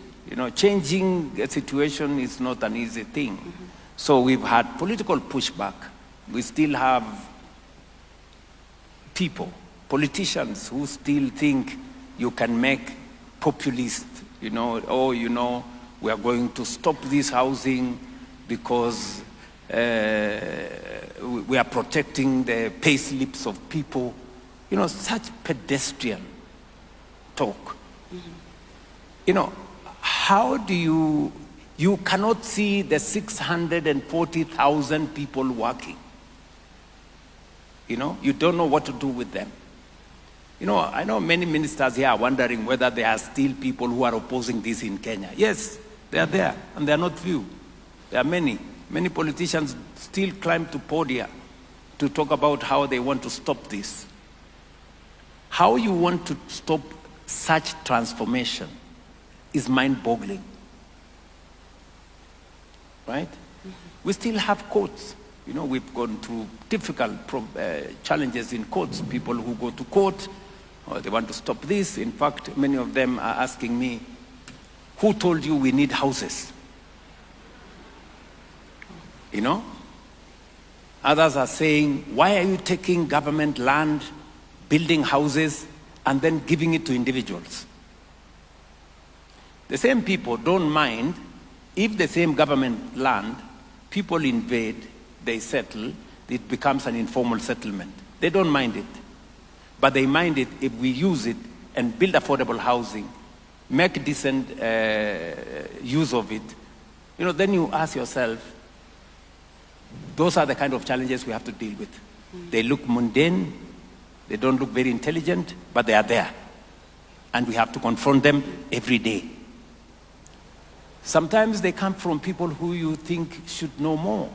Changing a situation is not an easy thing. Mm-hmm. So we've had political pushback. We still have politicians who still think you can make populist, we are going to stop this housing because we are protecting the pay slips of people. Such pedestrian talk. Mm-hmm. How do you cannot see the 640,000 people working. You don't know what to do with them. I know many ministers here are wondering whether there are still people who are opposing this in Kenya. Yes, they are there, and they are not few. There are many. Many politicians still climb to podia to talk about how they want to stop this. How you want to stop such transformation is mind-boggling. Right? Mm-hmm. We still have courts. We've gone through difficult challenges in courts. People who go to court, they want to stop this. In fact, many of them are asking me, who told you we need houses? Others are saying, why are you taking government land, building houses, and then giving it to individuals? The same people don't mind if the same government land, people invade, they settle, it becomes an informal settlement. They don't mind it. But they mind it if we use it and build affordable housing, make decent use of it. Then you ask yourself, those are the kind of challenges we have to deal with. They look mundane, they don't look very intelligent, but they are there. And we have to confront them every day. Sometimes they come from people who you think should know more,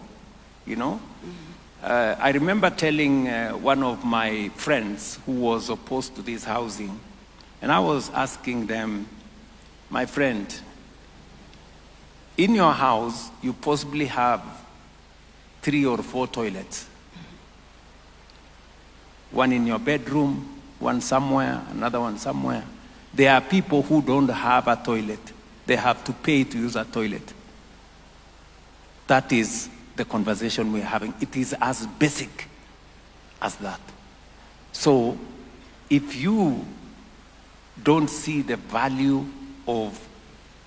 I remember telling one of my friends who was opposed to this housing, and I was asking them, my friend, in your house, you possibly have 3 or 4 toilets. One in your bedroom, one somewhere, another one somewhere. There are people who don't have a toilet. They have to pay to use a toilet. That is the conversation we're having. It is as basic as that. So if you don't see the value of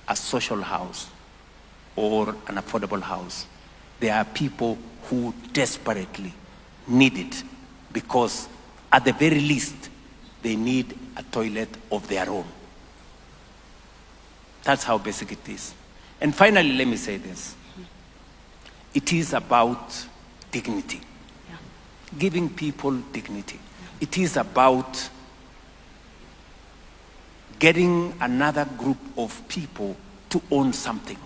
a social house or an affordable house, there are people who desperately need it because At the very least, they need a toilet of their own. That's how basic it is. And finally, let me say this. It is about dignity. Yeah. Giving people dignity. Yeah. It is about getting another group of people to own something.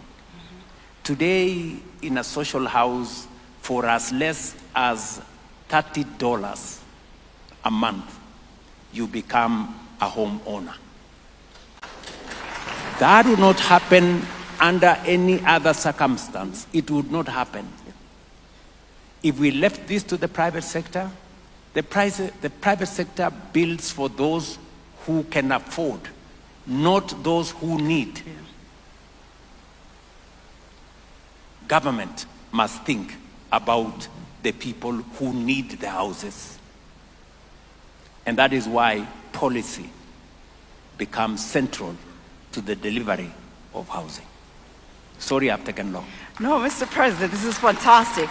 Today, in a social house, for as less as $30 a month, you become a homeowner. That would not happen under any other circumstance. It would not happen. If we left this to the private sector, the private sector builds for those who can afford, not those who need. Yeah. Government must think about the people who need the houses. And that is why policy becomes central to the delivery of housing. Sorry I've taken long. No, Mr. President, this is fantastic.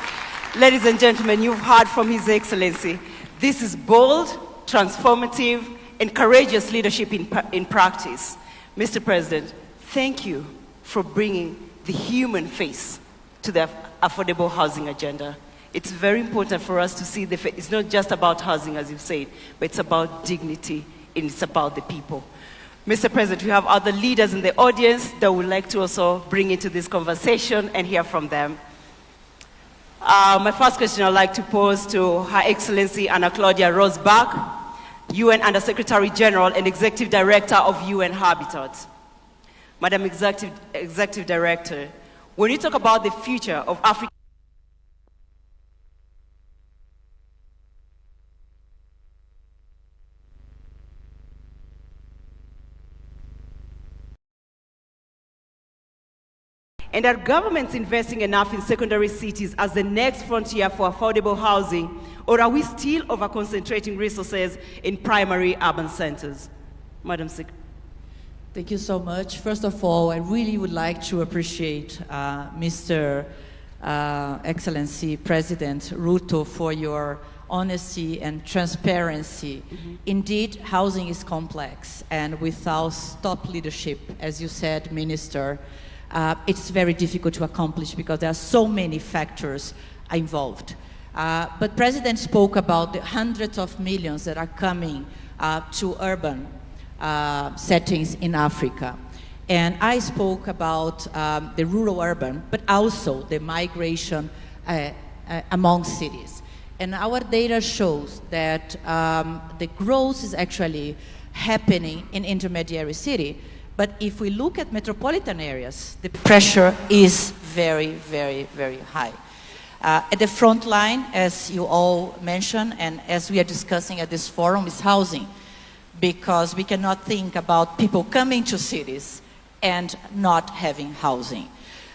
Ladies and gentlemen, you've heard from His Excellency. This is bold, transformative, and courageous leadership in practice. Mr. President, thank you for bringing the human face to the affordable housing agenda. It's very important for us to see it's not just about housing, as you've said, but it's about dignity, and it's about the people. Mr. President, we have other leaders in the audience that would like to also bring into this conversation and hear from them. My first question I'd like to pose to Her Excellency Anna Claudia Rosbach, UN Under-Secretary General and Executive Director of UN Habitat. Madam Executive Director, when you talk about the future of Africa, and are governments investing enough in secondary cities as the next frontier for affordable housing, or are we still over-concentrating resources in primary urban centers? Madam Secretary. Thank you so much. First of all, I really would like to appreciate Mr. Excellency President Ruto for your honesty and transparency. Mm-hmm. Indeed, housing is complex, and without top leadership, as you said, Minister, it's very difficult to accomplish because there are so many factors involved. But President spoke about the hundreds of millions that are coming to urban settings in Africa. And I spoke about the rural urban, but also the migration among cities. And our data shows that the growth is actually happening in intermediary city. But if we look at metropolitan areas, the pressure is very, very, very high. At the front line, as you all mentioned, and as we are discussing at this forum, is housing. Because we cannot think about people coming to cities and not having housing.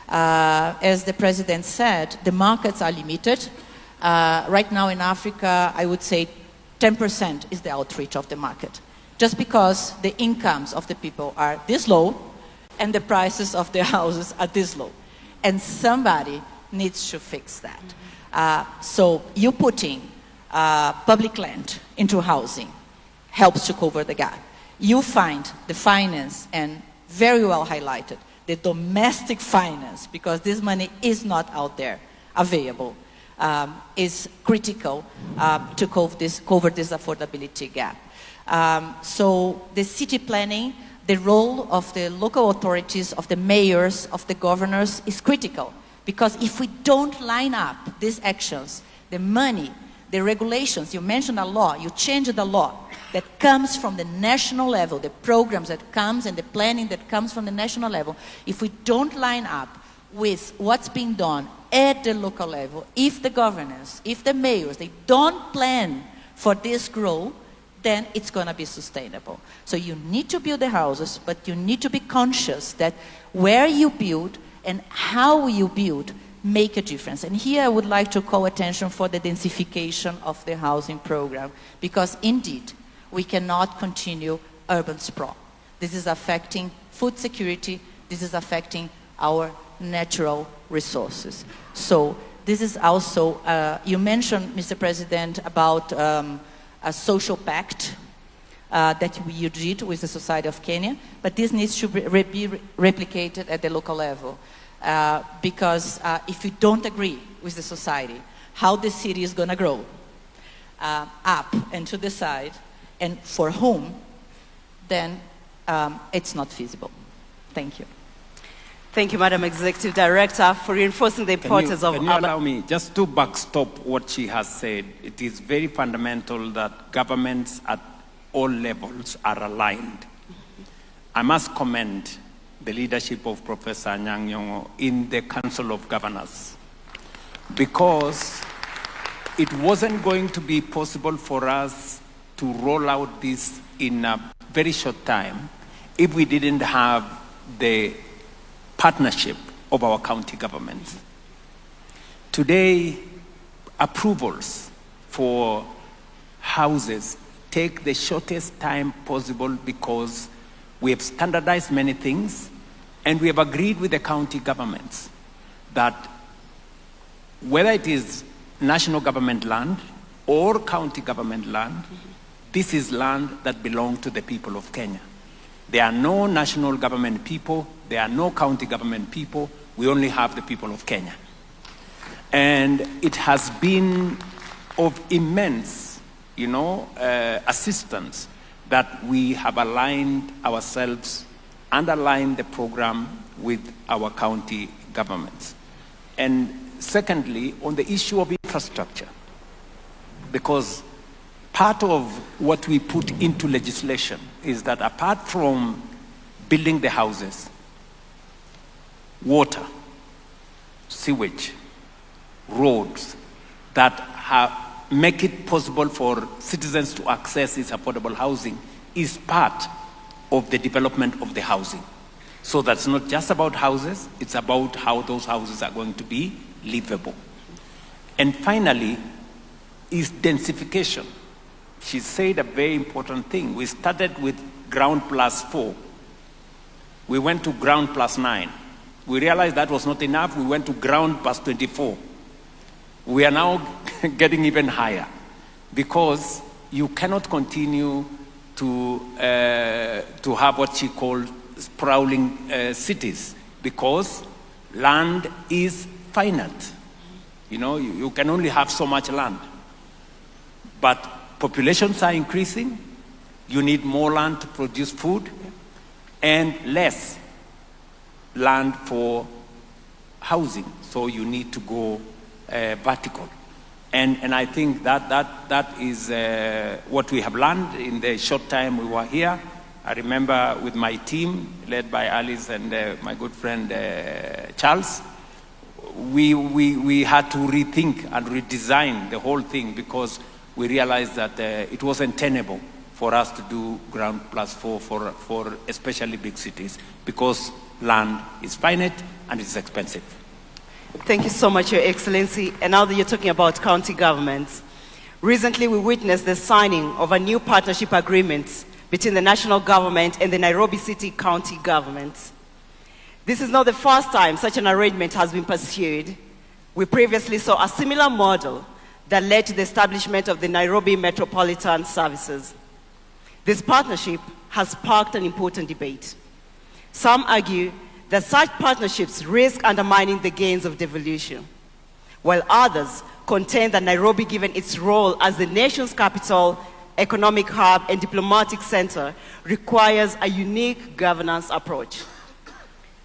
As the President said, the markets are limited. Right now in Africa, I would say 10% is the outreach of the market. Just because the incomes of the people are this low and the prices of their houses are this low. And somebody needs to fix that. So you putting public land into housing helps to cover the gap. You find the finance, and very well highlighted, the domestic finance, because this money is not out there available, is critical to cover this affordability gap. So the city planning, the role of the local authorities, of the mayors, of the governors is critical. Because if we don't line up these actions, the money, the regulations, you mentioned a law, you change the law that comes from the national level, the programs that comes and the planning that comes from the national level, if we don't line up with what's being done at the local level, if the governors, if the mayors, they don't plan for this growth, then it's going to be sustainable. So you need to build the houses, but you need to be conscious that where you build and how you build make a difference. And here I would like to call attention for the densification of the housing program, because indeed, we cannot continue urban sprawl. This is affecting food security, this is affecting our natural resources. So this is also, you mentioned, Mr. President, about a social pact that you did with the Society of Kenya, but this needs to be replicated at the local level. Because if you don't agree with the society, how the city is going to grow up and to the side, and for whom, then it's not feasible. Thank you. Thank you, Madam Executive Director, for reinforcing the importance of... Can you allow me just to backstop what she has said? It is very fundamental that governments at all levels are aligned. I must commend the leadership of Professor Anyang' Nyong'o in the Council of Governors, because it wasn't going to be possible for us to roll out this in a very short time if we didn't have the partnership of our county governments. Today, approvals for houses take the shortest time possible because we have standardized many things, and we have agreed with the county governments that whether it is national government land or county government land, this is land that belongs to the people of Kenya. There are no national government people, there are no county government people, we only have the people of Kenya. And it has been of immense, assistance that we have aligned ourselves and aligned the program with our county governments. And secondly, on the issue of infrastructure, because part of what we put into legislation is that apart from building the houses, water, sewage, roads that make it possible for citizens to access this affordable housing is part of the development of the housing. So that's not just about houses, it's about how those houses are going to be livable. And finally, is densification. She said a very important thing. We started with ground plus 4. We went to ground plus 9. We realized that was not enough. We went to ground plus 24. We are now getting even higher because you cannot continue to have what she called sprawling cities because land is finite. You can only have so much land. But populations are increasing, you need more land to produce food, and less land for housing. So you need to go vertical. And I think that is what we have learned in the short time we were here. I remember with my team, led by Alice and my good friend Charles, we had to rethink and redesign the whole thing because we realized that it wasn't tenable for us to do ground plus 4 for especially big cities because land is finite and it's expensive. Thank you so much, Your Excellency. And now that you're talking about county governments, recently we witnessed the signing of a new partnership agreement between the national government and the Nairobi City County government. This is not the first time such an arrangement has been pursued. We previously saw a similar model that led to the establishment of the Nairobi Metropolitan Services. This partnership has sparked an important debate. Some argue that such partnerships risk undermining the gains of devolution, while others contend that Nairobi, given its role as the nation's capital, economic hub, and diplomatic center, requires a unique governance approach.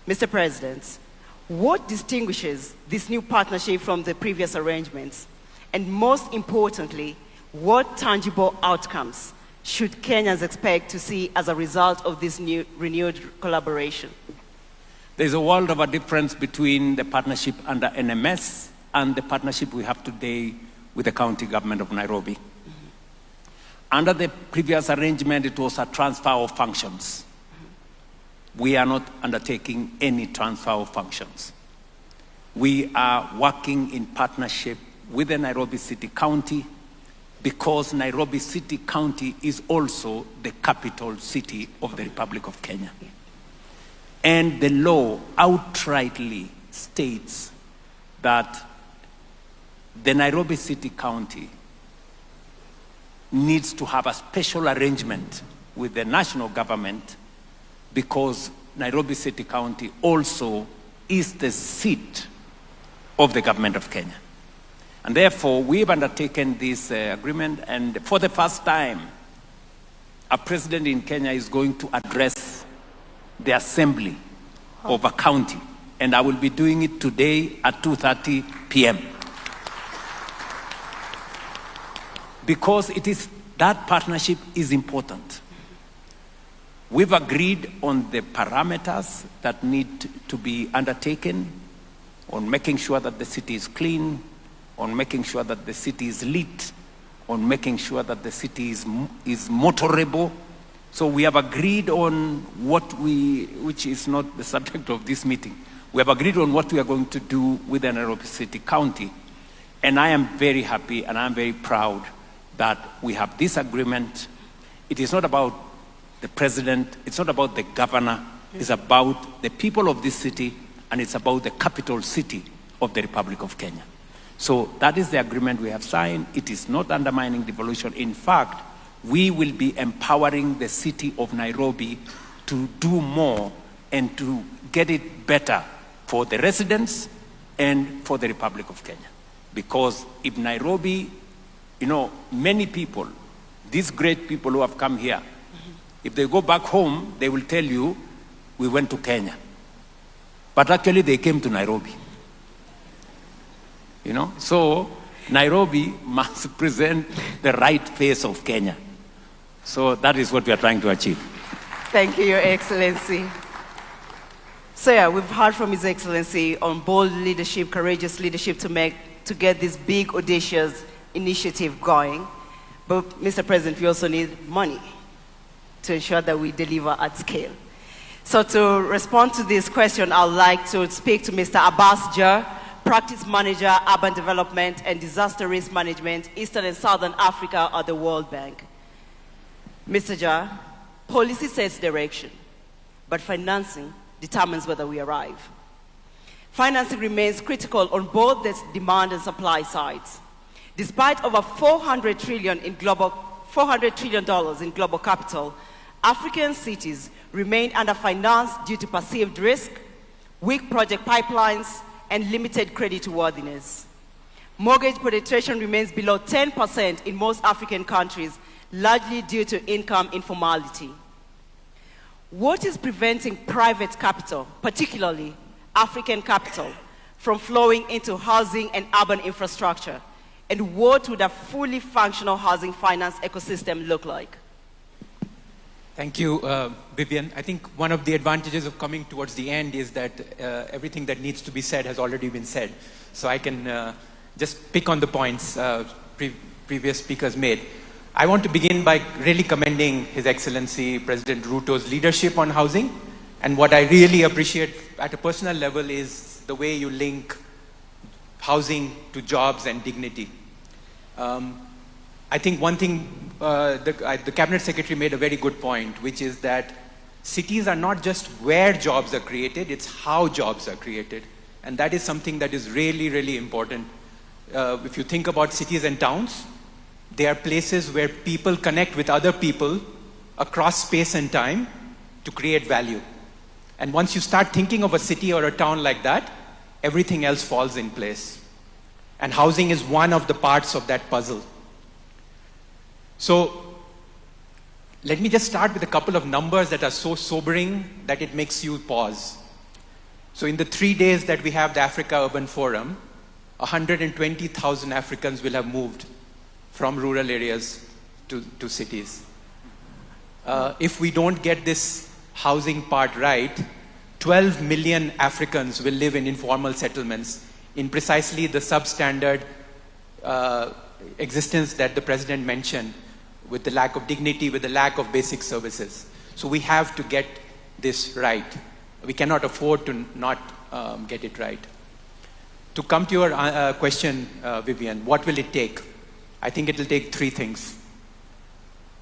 Mr. President, what distinguishes this new partnership from the previous arrangements? And most importantly, what tangible outcomes should Kenyans expect to see as a result of this new renewed collaboration? There's a world of a difference between the partnership under NMS and the partnership we have today with the county government of Nairobi. Mm-hmm. Under the previous arrangement, it was a transfer of functions. Mm-hmm. We are not undertaking any transfer of functions. We are working in partnership with the Nairobi City County because Nairobi City County is also the capital city of the Republic of Kenya. Yeah. And the law outrightly states that the Nairobi City County needs to have a special arrangement with the national government because Nairobi City County also is the seat of the government of Kenya. And therefore, we've undertaken this agreement, and for the first time, a president in Kenya is going to address the assembly of a county, and I will be doing it today at 2:30 p.m. Because that partnership is important. We've agreed on the parameters that need to be undertaken, on making sure that the city is clean, on making sure that the city is lit, on making sure that the city is motorable. So we have agreed on which is not the subject of this meeting, we have agreed on what we are going to do with the Nairobi City County. And I am very happy and I'm very proud that we have this agreement. It is not about the president, it's not about the governor, it's about the people of this city, and it's about the capital city of the Republic of Kenya. So that is the agreement we have signed. It is not undermining devolution. In fact, we will be empowering the city of Nairobi to do more and to get it better for the residents and for the Republic of Kenya. Because if Nairobi, many people, these great people who have come here, if they go back home, they will tell you, we went to Kenya. But actually they came to Nairobi. So Nairobi must present the right face of Kenya. So that is what we are trying to achieve. Thank you, Your Excellency. So yeah, we've heard from His Excellency on bold leadership, courageous leadership to get this big, audacious initiative going. But Mr. President, we also need money to ensure that we deliver at scale. So to respond to this question, I'd like to speak to Mr. Abbas Jar, Practice Manager, Urban Development and Disaster Risk Management, Eastern and Southern Africa at the World Bank. Mr. Jar, policy sets direction, but financing determines whether we arrive. Financing remains critical on both the demand and supply sides. Despite over $400 trillion in global capital, African cities remain underfinanced due to perceived risk, weak project pipelines, and limited creditworthiness. Mortgage penetration remains below 10% in most African countries, largely due to income informality. What is preventing private capital, particularly African capital, from flowing into housing and urban infrastructure? And what would a fully functional housing finance ecosystem look like? Thank you, Vivian. I think one of the advantages of coming towards the end is that everything that needs to be said has already been said. So I can just pick on the points previous speakers made. I want to begin by really commending His Excellency President Ruto's leadership on housing. And what I really appreciate at a personal level is the way you link housing to jobs and dignity. I think one thing, the Cabinet Secretary made a very good point, which is that cities are not just where jobs are created, it's how jobs are created. And that is something that is really, really important. If you think about cities and towns, they are places where people connect with other people across space and time to create value. And once you start thinking of a city or a town like that, everything else falls in place. And housing is one of the parts of that puzzle. So let me just start with a couple of numbers that are so sobering that it makes you pause. So in the 3 days that we have the Africa Urban Forum, 120,000 Africans will have moved from rural areas to cities. If we don't get this housing part right, 12 million Africans will live in informal settlements in precisely the substandard existence that the President mentioned, with the lack of dignity, with the lack of basic services. So we have to get this right. We cannot afford to not get it right. To come to your question, Vivian, what will it take? I think it will take 3 things.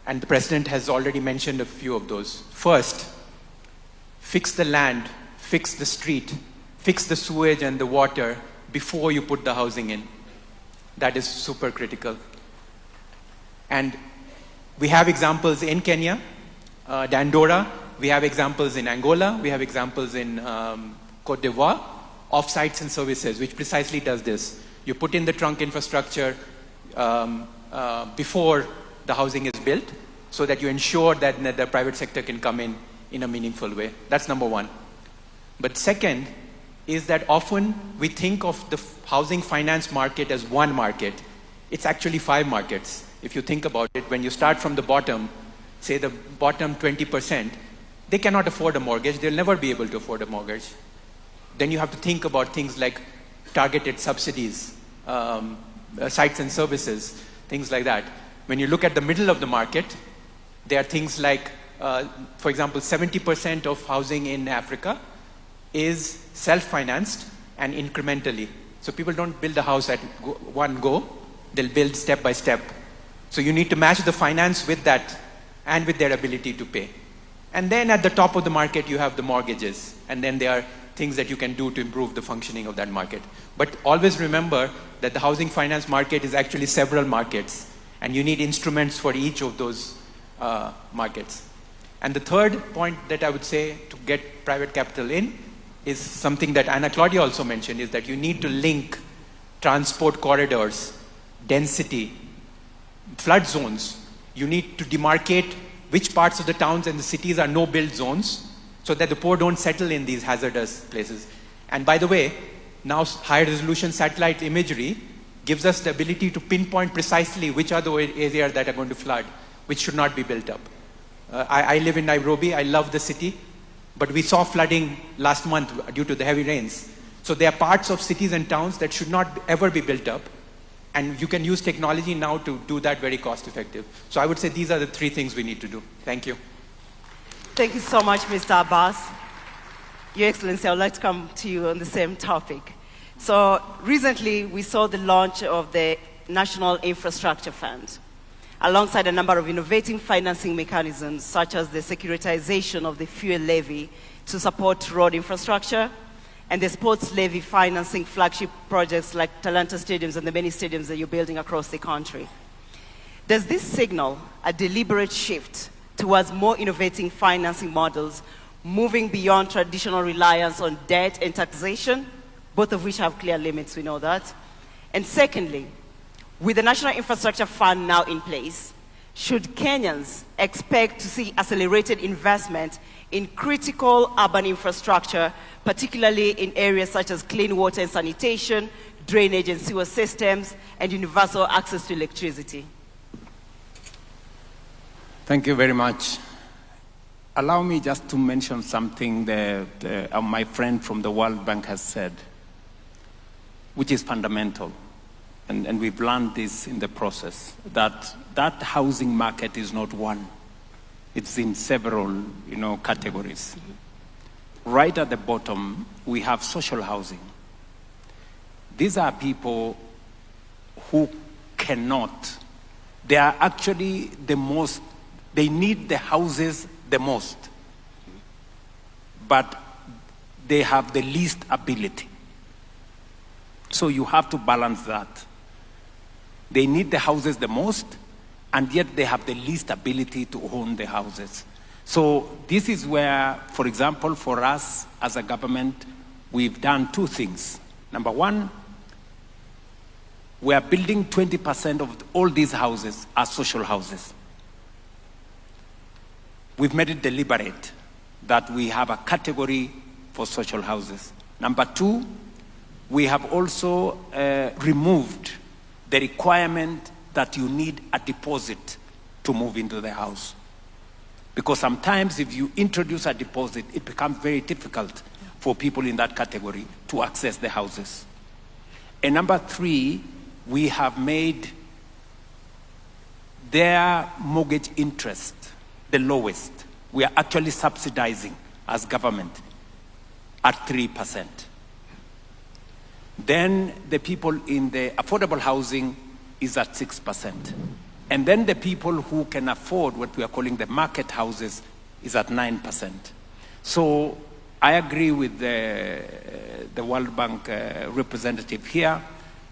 And the President has already mentioned a few of those. First, fix the land, fix the street, fix the sewage and the water before you put the housing in. That is super critical. And We have examples in Kenya, Dandora. We have examples in Angola. We have examples in Cote d'Ivoire of sites and services, which precisely does this. You put in the trunk infrastructure before the housing is built, so that you ensure that the private sector can come in a meaningful way. That's number one. But second is that often we think of the housing finance market as one market. It's actually 5 markets. If you think about it, when you start from the bottom, say the bottom 20%, they cannot afford a mortgage. They'll never be able to afford a mortgage. Then you have to think about things like targeted subsidies, sites and services, things like that. When you look at the middle of the market, there are things like, for example, 70% of housing in Africa is self-financed and incrementally. So people don't build a house at one go. They'll build step by step. So you need to match the finance with that and with their ability to pay. And then at the top of the market, you have the mortgages. And then there are things that you can do to improve the functioning of that market. But always remember that the housing finance market is actually several markets. And you need instruments for each of those markets. And the third point that I would say to get private capital in is something that Anna Claudia also mentioned, is that you need to link transport corridors, density, flood zones. You need to demarcate which parts of the towns and the cities are no-build zones so that the poor don't settle in these hazardous places. And by the way, now high-resolution satellite imagery gives us the ability to pinpoint precisely which are the areas that are going to flood, which should not be built up. I live in Nairobi. I love the city. But we saw flooding last month due to the heavy rains. So there are parts of cities and towns that should not ever be built up. And you can use technology now to do that very cost effective. So I would say these are the 3 things we need to do. Thank you. Thank you so much, Mr. Abbas. Your Excellency, I would like to come to you on the same topic. So recently, we saw the launch of the National Infrastructure Fund, alongside a number of innovative financing mechanisms, such as the securitization of the fuel levy to support road infrastructure, and the sports levy financing flagship projects like Talanta Stadiums and the many stadiums that you're building across the country. Does this signal a deliberate shift towards more innovative financing models, moving beyond traditional reliance on debt and taxation, both of which have clear limits, we know that? And secondly, with the National Infrastructure Fund now in place, should Kenyans expect to see accelerated investment in critical urban infrastructure, particularly in areas such as clean water and sanitation, drainage and sewer systems, and universal access to electricity? Thank you very much. Allow me just to mention something that my friend from the World Bank has said, which is fundamental. And we've learned this in the process, that housing market is not one. It's in several, categories. Right at the bottom, we have social housing. These are people who cannot. They are actually the most, they need the houses the most, but they have the least ability. So you have to balance that. They need the houses the most, and yet they have the least ability to own the houses. So this is where, for example, for us as a government, we've done 2 things. Number one, we are building 20% of all these houses as social houses. We've made it deliberate that we have a category for social houses. Number 2, we have also removed the requirement that you need a deposit to move into the house. Because sometimes if you introduce a deposit, it becomes very difficult for people in that category to access the houses. And number 3, we have made their mortgage interest the lowest. We are actually subsidizing as government at 3%. Then the people in the affordable housing is at 6%. And then the people who can afford what we are calling the market houses is at 9%. So I agree with the World Bank representative here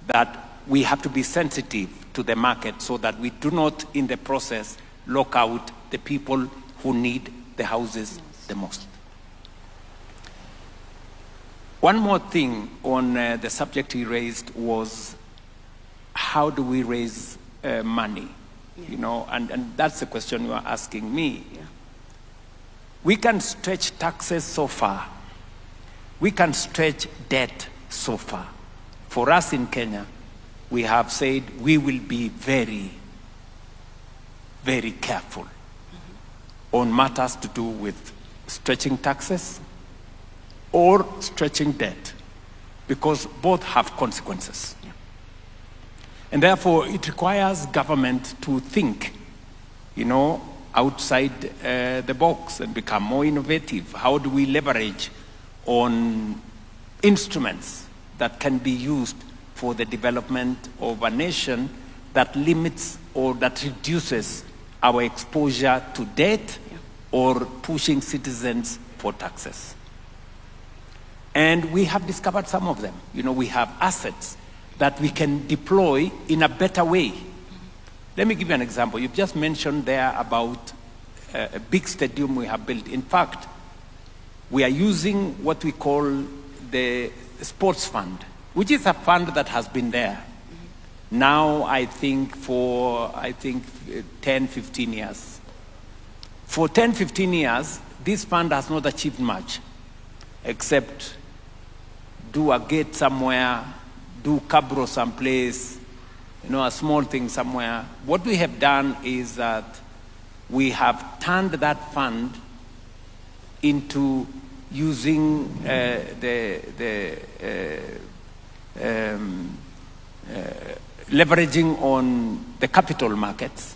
that we have to be sensitive to the market so that we do not, in the process, lock out the people who need the houses the most. One more thing on the subject he raised was, how do we raise money? You know, and that's the question you are asking me. We can stretch taxes so far. We can stretch debt so far. For us in Kenya, we have said we will be very, very careful on matters to do with stretching taxes or stretching debt, because both have consequences. And therefore, it requires government to think, you know, outside the box and become more innovative. How do we leverage on instruments that can be used for the development of a nation that limits or that reduces our exposure to debt or pushing citizens for taxes? And we have discovered some of them. You know, we have assets that we can deploy in a better way. Let me give you an example. You've just mentioned there about a big stadium we have built. In fact, we are using what we call the sports fund, which is a fund that has been there now, I think, for 10, 15 years. For 10, 15 years, this fund has not achieved much, except do a gate somewhere, do cabro someplace, you know, a small thing somewhere. What we have done is that we have turned that fund into using leveraging on the capital markets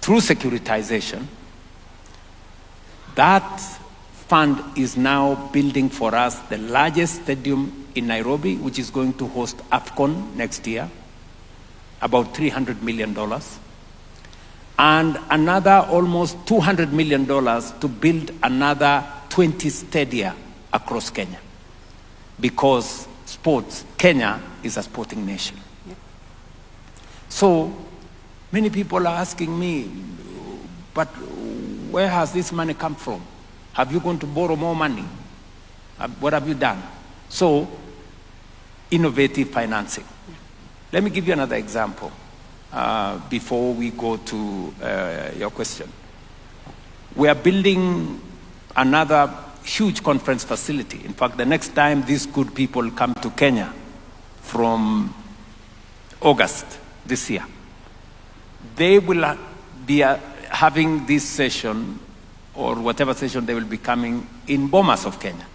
through securitization. That fund is now building for us the largest stadium in Nairobi, which is going to host AFCON next year, about $300 million. And another almost $200 million to build another 20 stadia across Kenya. Because sports, Kenya is a sporting nation. Yep. So many people are asking me, but where has this money come from? Have you gone to borrow more money? What have you done? So, innovative financing. Yeah. Let me give you another example before we go to your question. We are building another huge conference facility. In fact, the next time these good people come to Kenya from August this year, they will be having this session, or whatever session they will be coming, in Bomas of Kenya.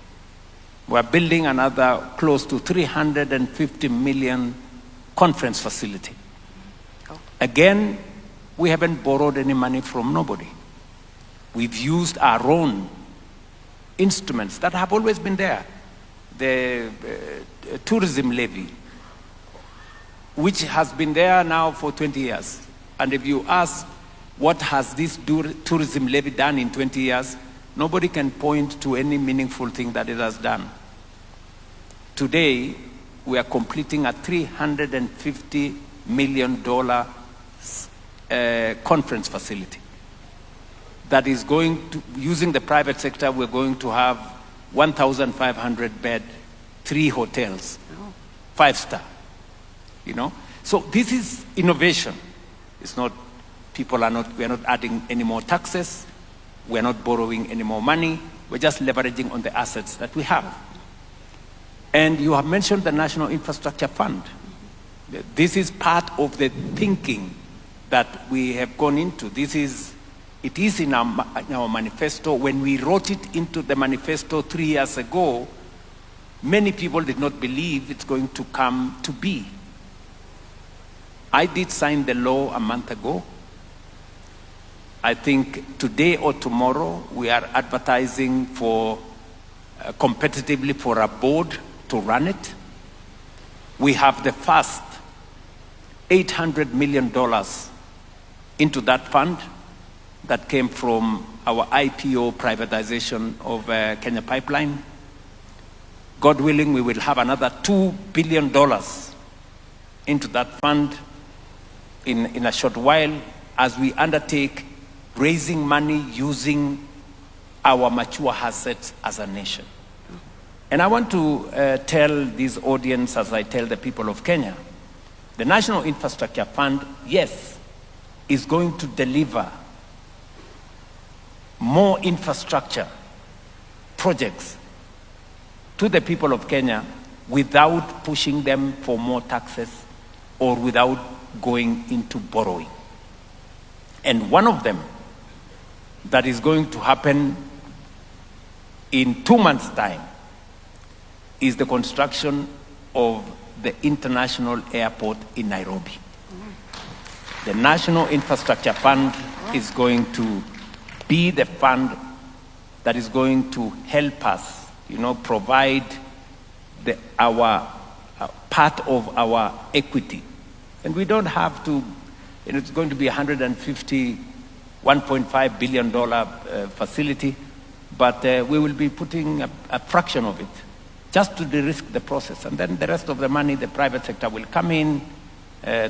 We're building another close to 350 million conference facility. Again, we haven't borrowed any money from nobody. We've used our own instruments that have always been there. The tourism levy, which has been there now for 20 years. And if you ask, what has this tourism levy done in 20 years? Nobody can point to any meaningful thing that it has done. Today, we are completing a $350 million conference facility that is going to, using the private sector, we're going to have 1,500 bed, 3 hotels, 5-star, you know? So this is innovation. It's not, we are not adding any more taxes. We're not borrowing any more money. We're just leveraging on the assets that we have. And you have mentioned the National Infrastructure Fund. This is part of the thinking that we have gone into. It is in our manifesto. When we wrote it into the manifesto 3 years ago, many people did not believe it's going to come to be. I did sign the law a month ago. I think today or tomorrow we are advertising for competitively for a board to run it. We have the first $800 million into that fund that came from our IPO privatization of Kenya Pipeline. God willing, we will have another $2 billion into that fund in a short while. as we undertake raising money using our mature assets as a nation. And I want to tell this audience, as I tell the people of Kenya, the National Infrastructure Fund, yes, is going to deliver more infrastructure projects to the people of Kenya without pushing them for more taxes or without going into borrowing. And one of them that is going to happen in 2 months' time is the construction of the international airport in Nairobi. The National Infrastructure Fund is going to be the fund that is going to help us, provide our part of our equity. And we don't have to, it's going to be $151.5 billion facility, but we will be putting a fraction of it just to de-risk the process. And then the rest of the money, the private sector will come in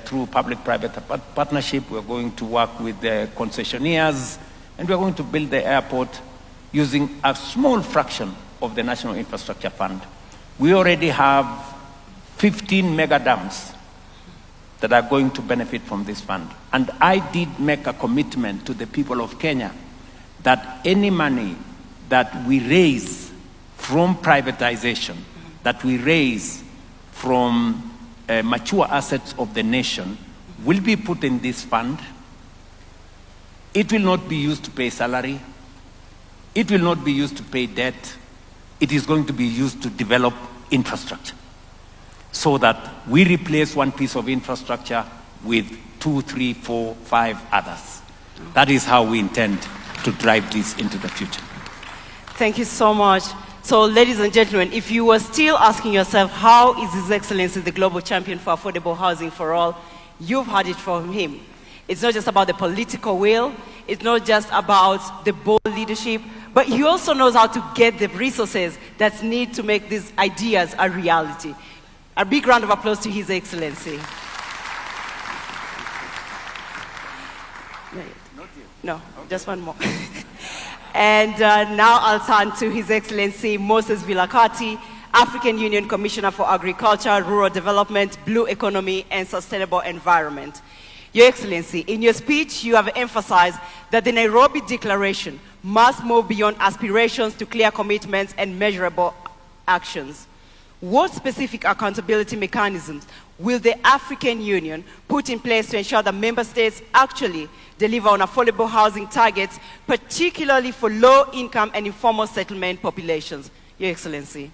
through public-private partnership. We're going to work with the concessionaires, and we're going to build the airport using a small fraction of the National Infrastructure Fund. We already have 15 mega dams that are going to benefit from this fund. And I did make a commitment to the people of Kenya that any money that we raise from privatization, that we raise from mature assets of the nation, will be put in this fund. It will not be used to pay salary. It will not be used to pay debt. It is going to be used to develop infrastructure so that we replace one piece of infrastructure with 2, 3, 4, 5 others. That is how we intend to drive this into the future. Thank you so much. So, ladies and gentlemen, if you were still asking yourself, how is His Excellency the global champion for affordable housing for all, you've heard it from him. It's not just about the political will, it's not just about the bold leadership, but he also knows how to get the resources that need to make these ideas a reality. A big round of applause to His Excellency. No, just one more. And now I'll turn to His Excellency Moses Vilakati, African Union Commissioner for Agriculture, Rural Development, Blue Economy, and Sustainable Environment. Your Excellency, in your speech, you have emphasized that the Nairobi Declaration must move beyond aspirations to clear commitments and measurable actions. What specific accountability mechanisms will the African Union put in place to ensure that member states actually deliver on affordable housing targets, particularly for low-income and informal settlement populations? Your Excellency.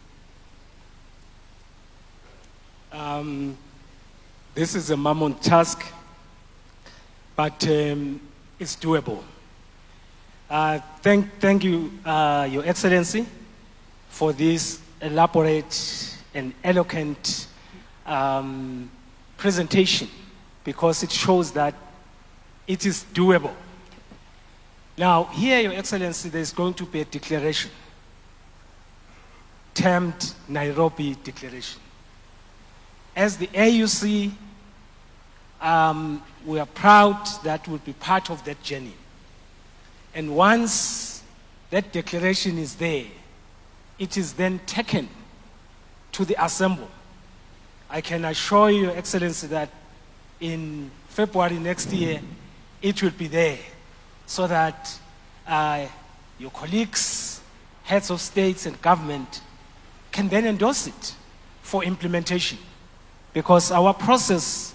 This is a mammoth task, but it's doable. Thank you, Your Excellency, for this elaborate and eloquent presentation, because it shows that it is doable. Now, here, Your Excellency, there's going to be a declaration termed Nairobi Declaration. As the AUC, we are proud that we'll be part of that journey. And once that declaration is there, it is then taken to the Assembly. I can assure you, Your Excellency, that in February next year, it will be there, so that your colleagues, heads of states and government, can then endorse it for implementation. Because our process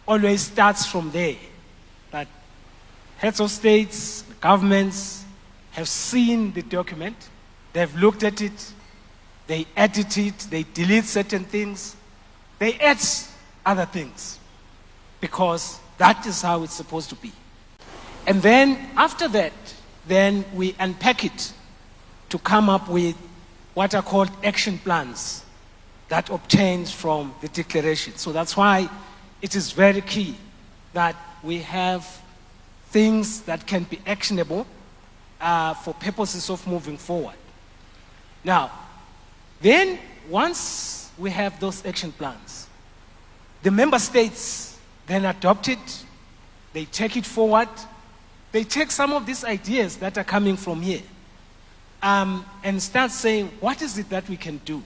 always starts from there. That heads of states, governments have seen the document, they've looked at it, they edit it, they delete certain things, they add other things, because that is how it's supposed to be. And then after that, then we unpack it to come up with what are called action plans that obtains from the declaration. So that's why it is very key that we have things that can be actionable for purposes of moving forward. Now, then once we have those action plans, the member states then adopt it, they take it forward, they take some of these ideas that are coming from here and start saying, what is it that we can do?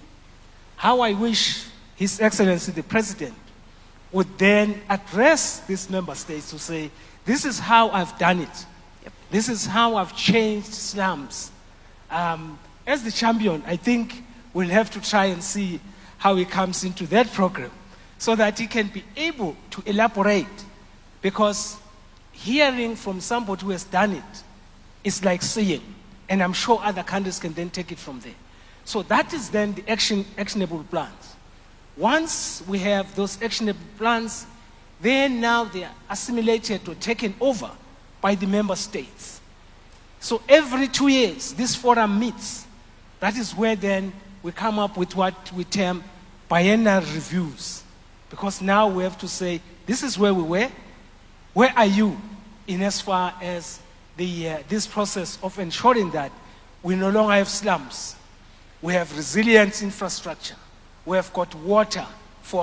How I wish His Excellency the President would then address these member states to say, this is how I've done it. Yep. This is how I've changed slums. As the champion, I think we'll have to try and see how he comes into that program so that he can be able to elaborate, because hearing from somebody who has done it is like seeing, and I'm sure other countries can then take it from there. So that is then the actionable plans. Once we have those actionable plans, then now they are assimilated or taken over by the member states. So every 2 years, this forum meets. That is where then we come up with what we term biennial reviews. Because now we have to say, this is where we were. Where are you in as far as this process of ensuring that we no longer have slums? We have resilient infrastructure. We have got water for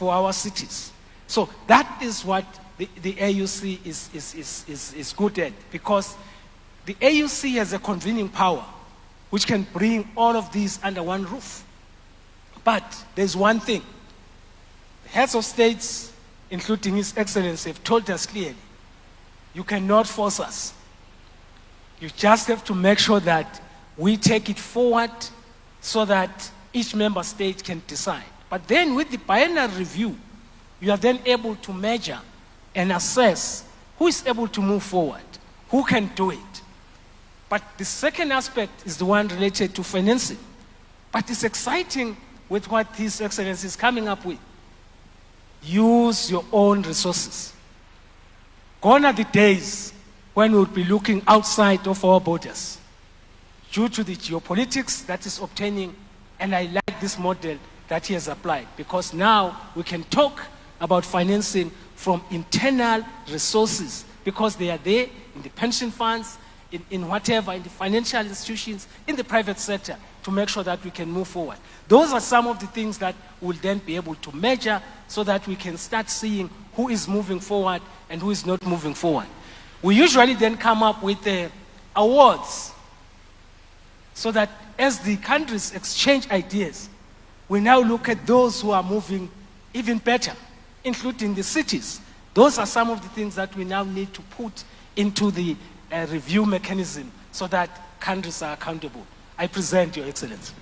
our cities. So that is what the AUC is good at, because the AUC has a convening power which can bring all of these under one roof. But there's one thing. The heads of states, including His Excellency, have told us clearly, you cannot force us. You just have to make sure that we take it forward so that each member state can decide. But then with the biennial review, you are then able to measure and assess who is able to move forward, who can do it. But the second aspect is the one related to financing. But it's exciting with what His Excellency is coming up with. Use your own resources. Gone are the days when we'll be looking outside of our borders due to the geopolitics that is obtaining, and I like this model that he has applied, because now we can talk about financing from internal resources, because they are there in the pension funds, in whatever, in the financial institutions, in the private sector, to make sure that we can move forward. Those are some of the things that we'll then be able to measure so that we can start seeing who is moving forward and who is not moving forward. We usually then come up with awards so that as the countries exchange ideas, we now look at those who are moving even better, including the cities. Those are some of the things that we now need to put into the review mechanism so that countries are accountable. I present, Your Excellency.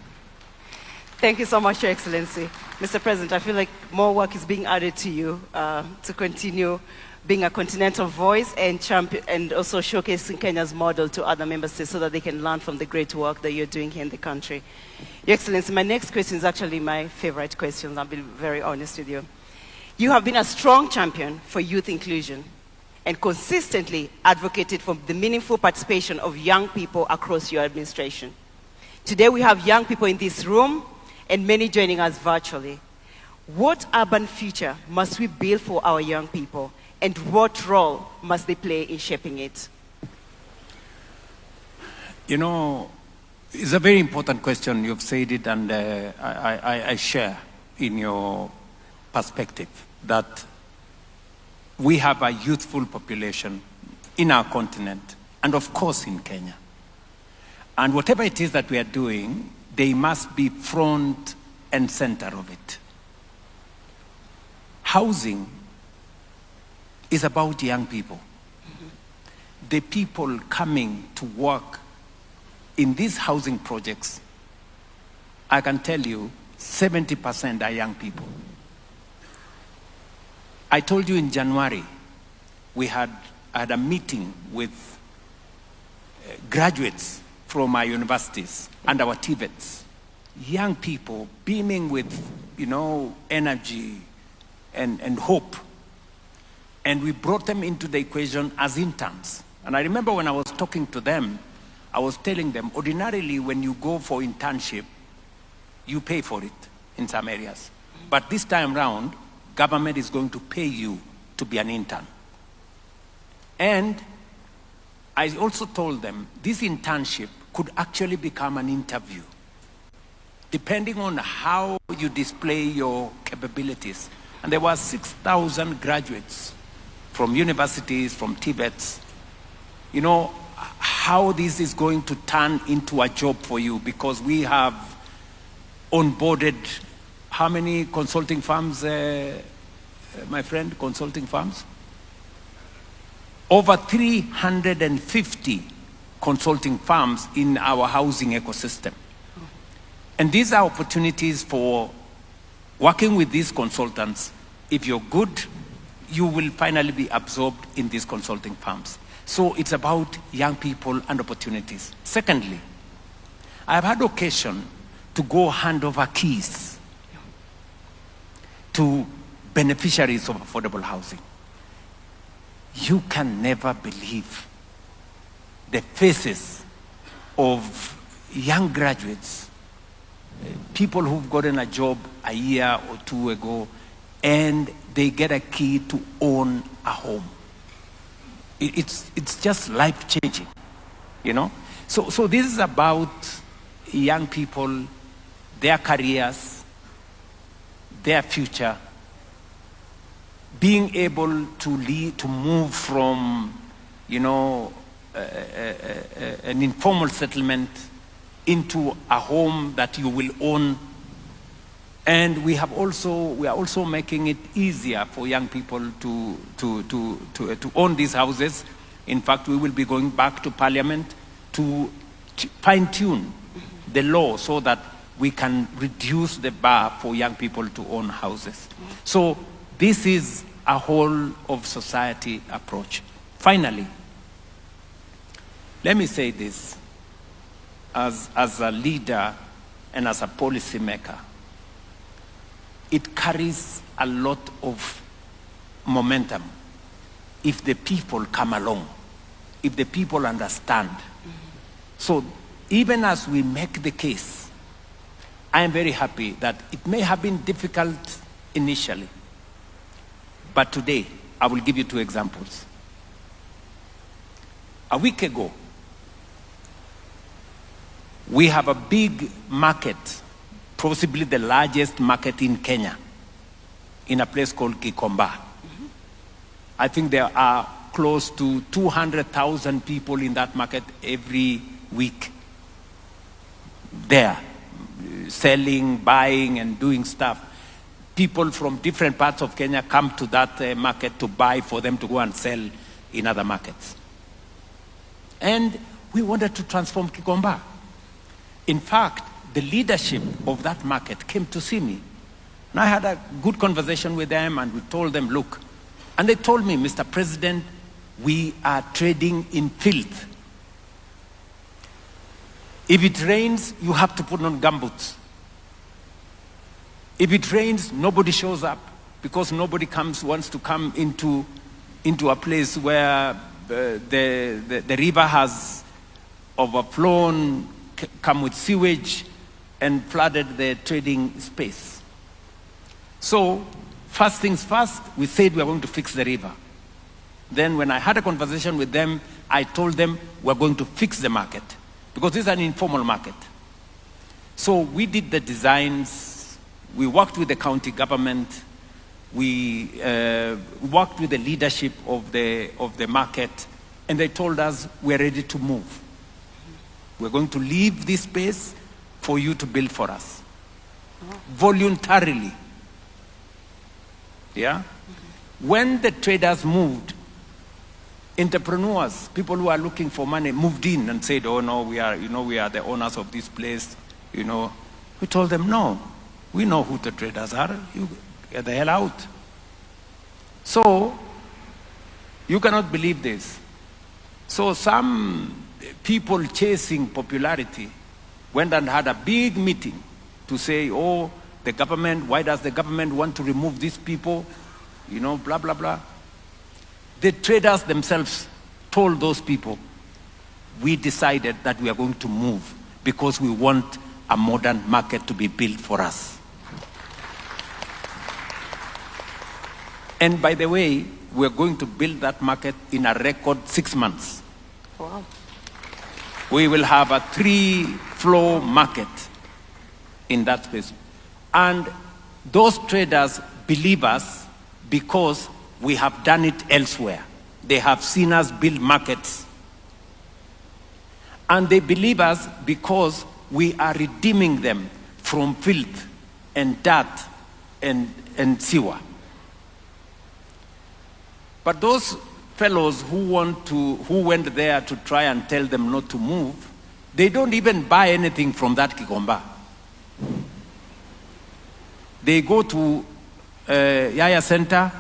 Thank you so much, Your Excellency. Mr. President, I feel like more work is being added to you to continue being a continental voice and champion, and also showcasing Kenya's model to other member states so that they can learn from the great work that you're doing here in the country. Your Excellency, my next question is actually my favorite question. I'll be very honest with you. You have been a strong champion for youth inclusion and consistently advocated for the meaningful participation of young people across your administration. Today we have young people in this room and many joining us virtually. What urban future must we build for our young people, and what role must they play in shaping it? You know, it's a very important question. You've said it, and I share in your perspective that we have a youthful population in our continent, and of course in Kenya. And whatever it is that we are doing, they must be front and center of it. Housing is about young people. Mm-hmm. The people coming to work in these housing projects, I can tell you 70% are young people. I told you in January, we had a meeting with graduates from our universities and our TVETs, young people beaming with, energy and hope. And we brought them into the equation as interns. And I remember when I was talking to them, I was telling them, ordinarily when you go for internship, you pay for it in some areas. But this time round, government is going to pay you to be an intern. And I also told them this internship could actually become an interview, depending on how you display your capabilities. And there were 6,000 graduates from universities, from Tibet, you know, how this is going to turn into a job for you, because we have onboarded how many consulting firms, my friend, consulting firms? Over 350 consulting firms in our housing ecosystem. And these are opportunities for working with these consultants. If you're good, you will finally be absorbed in these consulting firms. So it's about young people and opportunities. Secondly, I've had occasion to go hand over keys to beneficiaries of affordable housing. You can never believe the faces of young graduates, people who've gotten a job a year or two ago, and they get a key to own a home. It's just life-changing, you know? So this is about young people, their careers, their future, being able to move from, you know, an informal settlement into a home that you will own. And we are also making it easier for young people to own these houses. In fact, we will be going back to Parliament to fine-tune the law so that we can reduce the bar for young people to own houses. So this is a whole of society approach. Finally, let me say this as a leader and as a policymaker. It carries a lot of momentum if the people come along, if the people understand. So even as we make the case, I am very happy that it may have been difficult initially, but today I will give you two examples. A week ago, we have a big market, possibly the largest market in Kenya, in a place called KICC. I think there are close to 200,000 people in that market every week there, selling, buying, and doing stuff. People from different parts of Kenya come to that market to buy for them to go and sell in other markets. And we wanted to transform KICC. In fact, the leadership of that market came to see me. And I had a good conversation with them, and we told them, look, and they told me, Mr. President, we are trading in filth. If it rains, you have to put on gumboots. If it rains, nobody shows up, because nobody wants to come into a place where the river has overflown, come with sewage, and flooded the trading space. So, first things first, we said we are going to fix the river. Then when I had a conversation with them, I told them we're going to fix the market, because this is an informal market. So we did the designs, we worked with the county government, we worked with the leadership of the market, and they told us we're ready to move. We're going to leave this space for you to build for us. Voluntarily. Yeah? When the traders moved, entrepreneurs, people who are looking for money, moved in and said, oh no, we are the owners of this place, you know. We told them, no, we know who the traders are. You get the hell out. So, you cannot believe this. So some people chasing popularity went and had a big meeting to say, oh, the government, why does the government want to remove these people? You know, blah, blah, blah. The traders themselves told those people, we decided that we are going to move because we want a modern market to be built for us. And by the way, we're going to build that market in a record 6 months. Wow. We will have a 3-floor market in that space. And those traders believe us because We have done it elsewhere. They have seen us build markets. And they believe us because we are redeeming them from filth and dirt and sewer. But those fellows who went there to try and tell them not to move, they don't even buy anything from that Kikomba. They go to Yaya Center.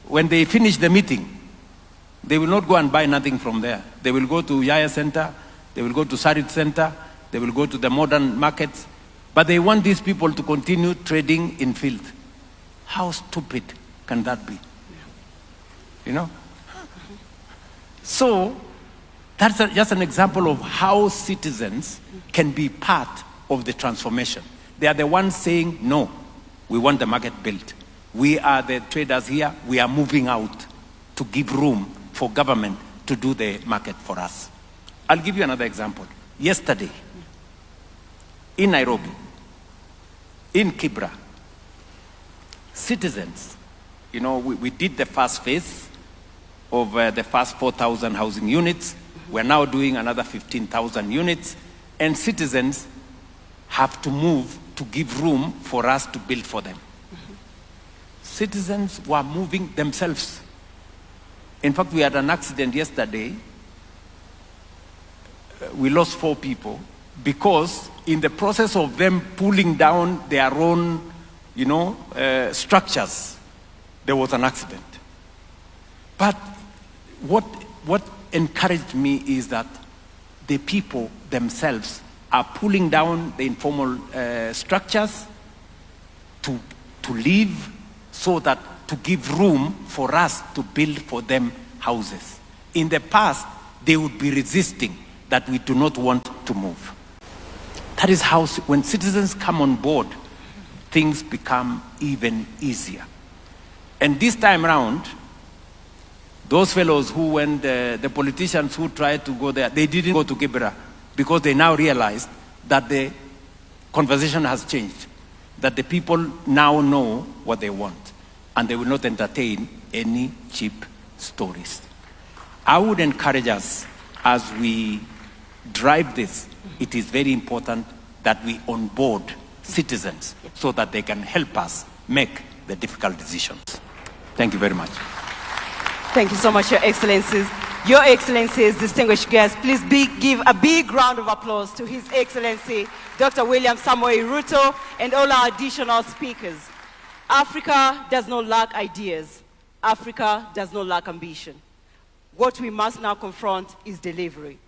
When they finish the meeting, they will not go and buy nothing from there. They will go to Yaya Center, they will go to Sarit Center, they will go to the modern markets, but they want these people to continue trading in filth. How stupid can that be? You know? So, that's just an example of how citizens can be part of the transformation. They are the ones saying, no, we want the market built. We are the traders here, we are moving out to give room for government to do the market for us. I'll give you another example. Yesterday, in Nairobi, in Kibra, citizens, you know, we did the first phase of the first 4,000 housing units. We're now doing another 15,000 units, and citizens have to move to give room for us to build for them. Citizens were moving themselves. In fact, we had an accident yesterday. We lost 4 people because in the process of them pulling down their own, you know, structures, there was an accident. But what encouraged me is that the people themselves are pulling down the informal structures to live, so that to give room for us to build for them houses. In the past, they would be resisting that we do not want to move. That is how, when citizens come on board, things become even easier. And this time around, those fellows who went, the politicians who tried to go there, they didn't go to Kibera because they now realized that the conversation has changed, that the people now know what they want, and they will not entertain any cheap stories. I would encourage us, as we drive this, it is very important that we onboard citizens so that they can help us make the difficult decisions. Thank you very much. Thank you so much, Your Excellencies. Your Excellencies, distinguished guests, please give a big round of applause to His Excellency, Dr. William Samoei Ruto, and all our additional speakers. Africa does not lack ideas. Africa does not lack ambition. What we must now confront is delivery.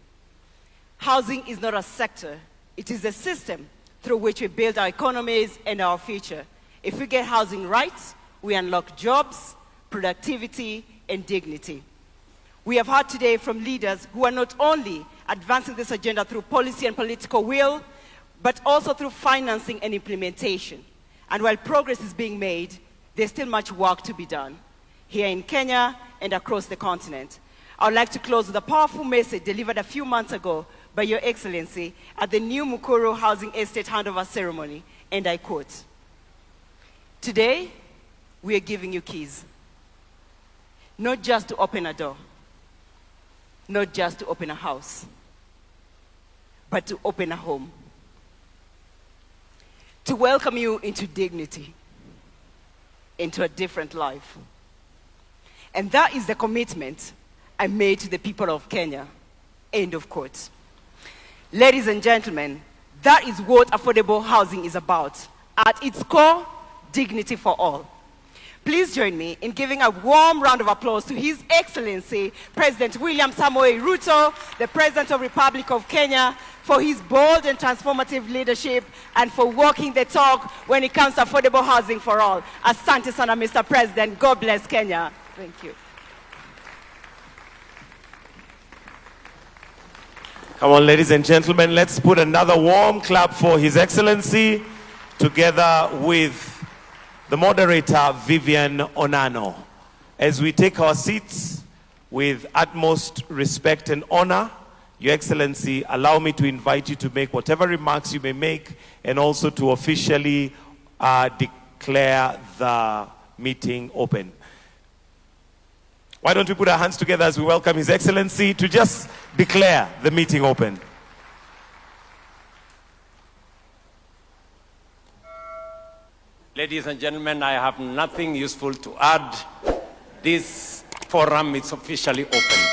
Housing is not a sector. It is a system through which we build our economies and our future. If we get housing right, we unlock jobs, productivity, and dignity. We have heard today from leaders who are not only advancing this agenda through policy and political will, but also through financing and implementation. And while progress is being made, there's still much work to be done here in Kenya and across the continent. I would like to close with a powerful message delivered a few months ago by Your Excellency at the new Mukuru Housing Estate handover ceremony, and I quote, "Today, we are giving you keys, not just to open a door, not just to open a house, but to open a home, to welcome you into dignity, into a different life." And that is the commitment I made to the people of Kenya. End of quote. Ladies and gentlemen, that is what affordable housing is about. At its core, dignity for all. Please join me in giving a warm round of applause to His Excellency, President William Samoei Ruto, the President of the Republic of Kenya, for his bold and transformative leadership and for walking the talk when it comes to affordable housing for all. Asante sana, Mr. President. God bless Kenya. Thank you. Come on, ladies and gentlemen, let's put another warm clap for His Excellency, together with the moderator, Vivian Onano. As we take our seats with utmost respect and honor, Your Excellency, allow me to invite you to make whatever remarks you may make and also to officially declare the meeting open. Why don't we put our hands together as we welcome His Excellency to just declare the meeting open. Ladies and gentlemen, I have nothing useful to add. This forum is officially open. Thank you.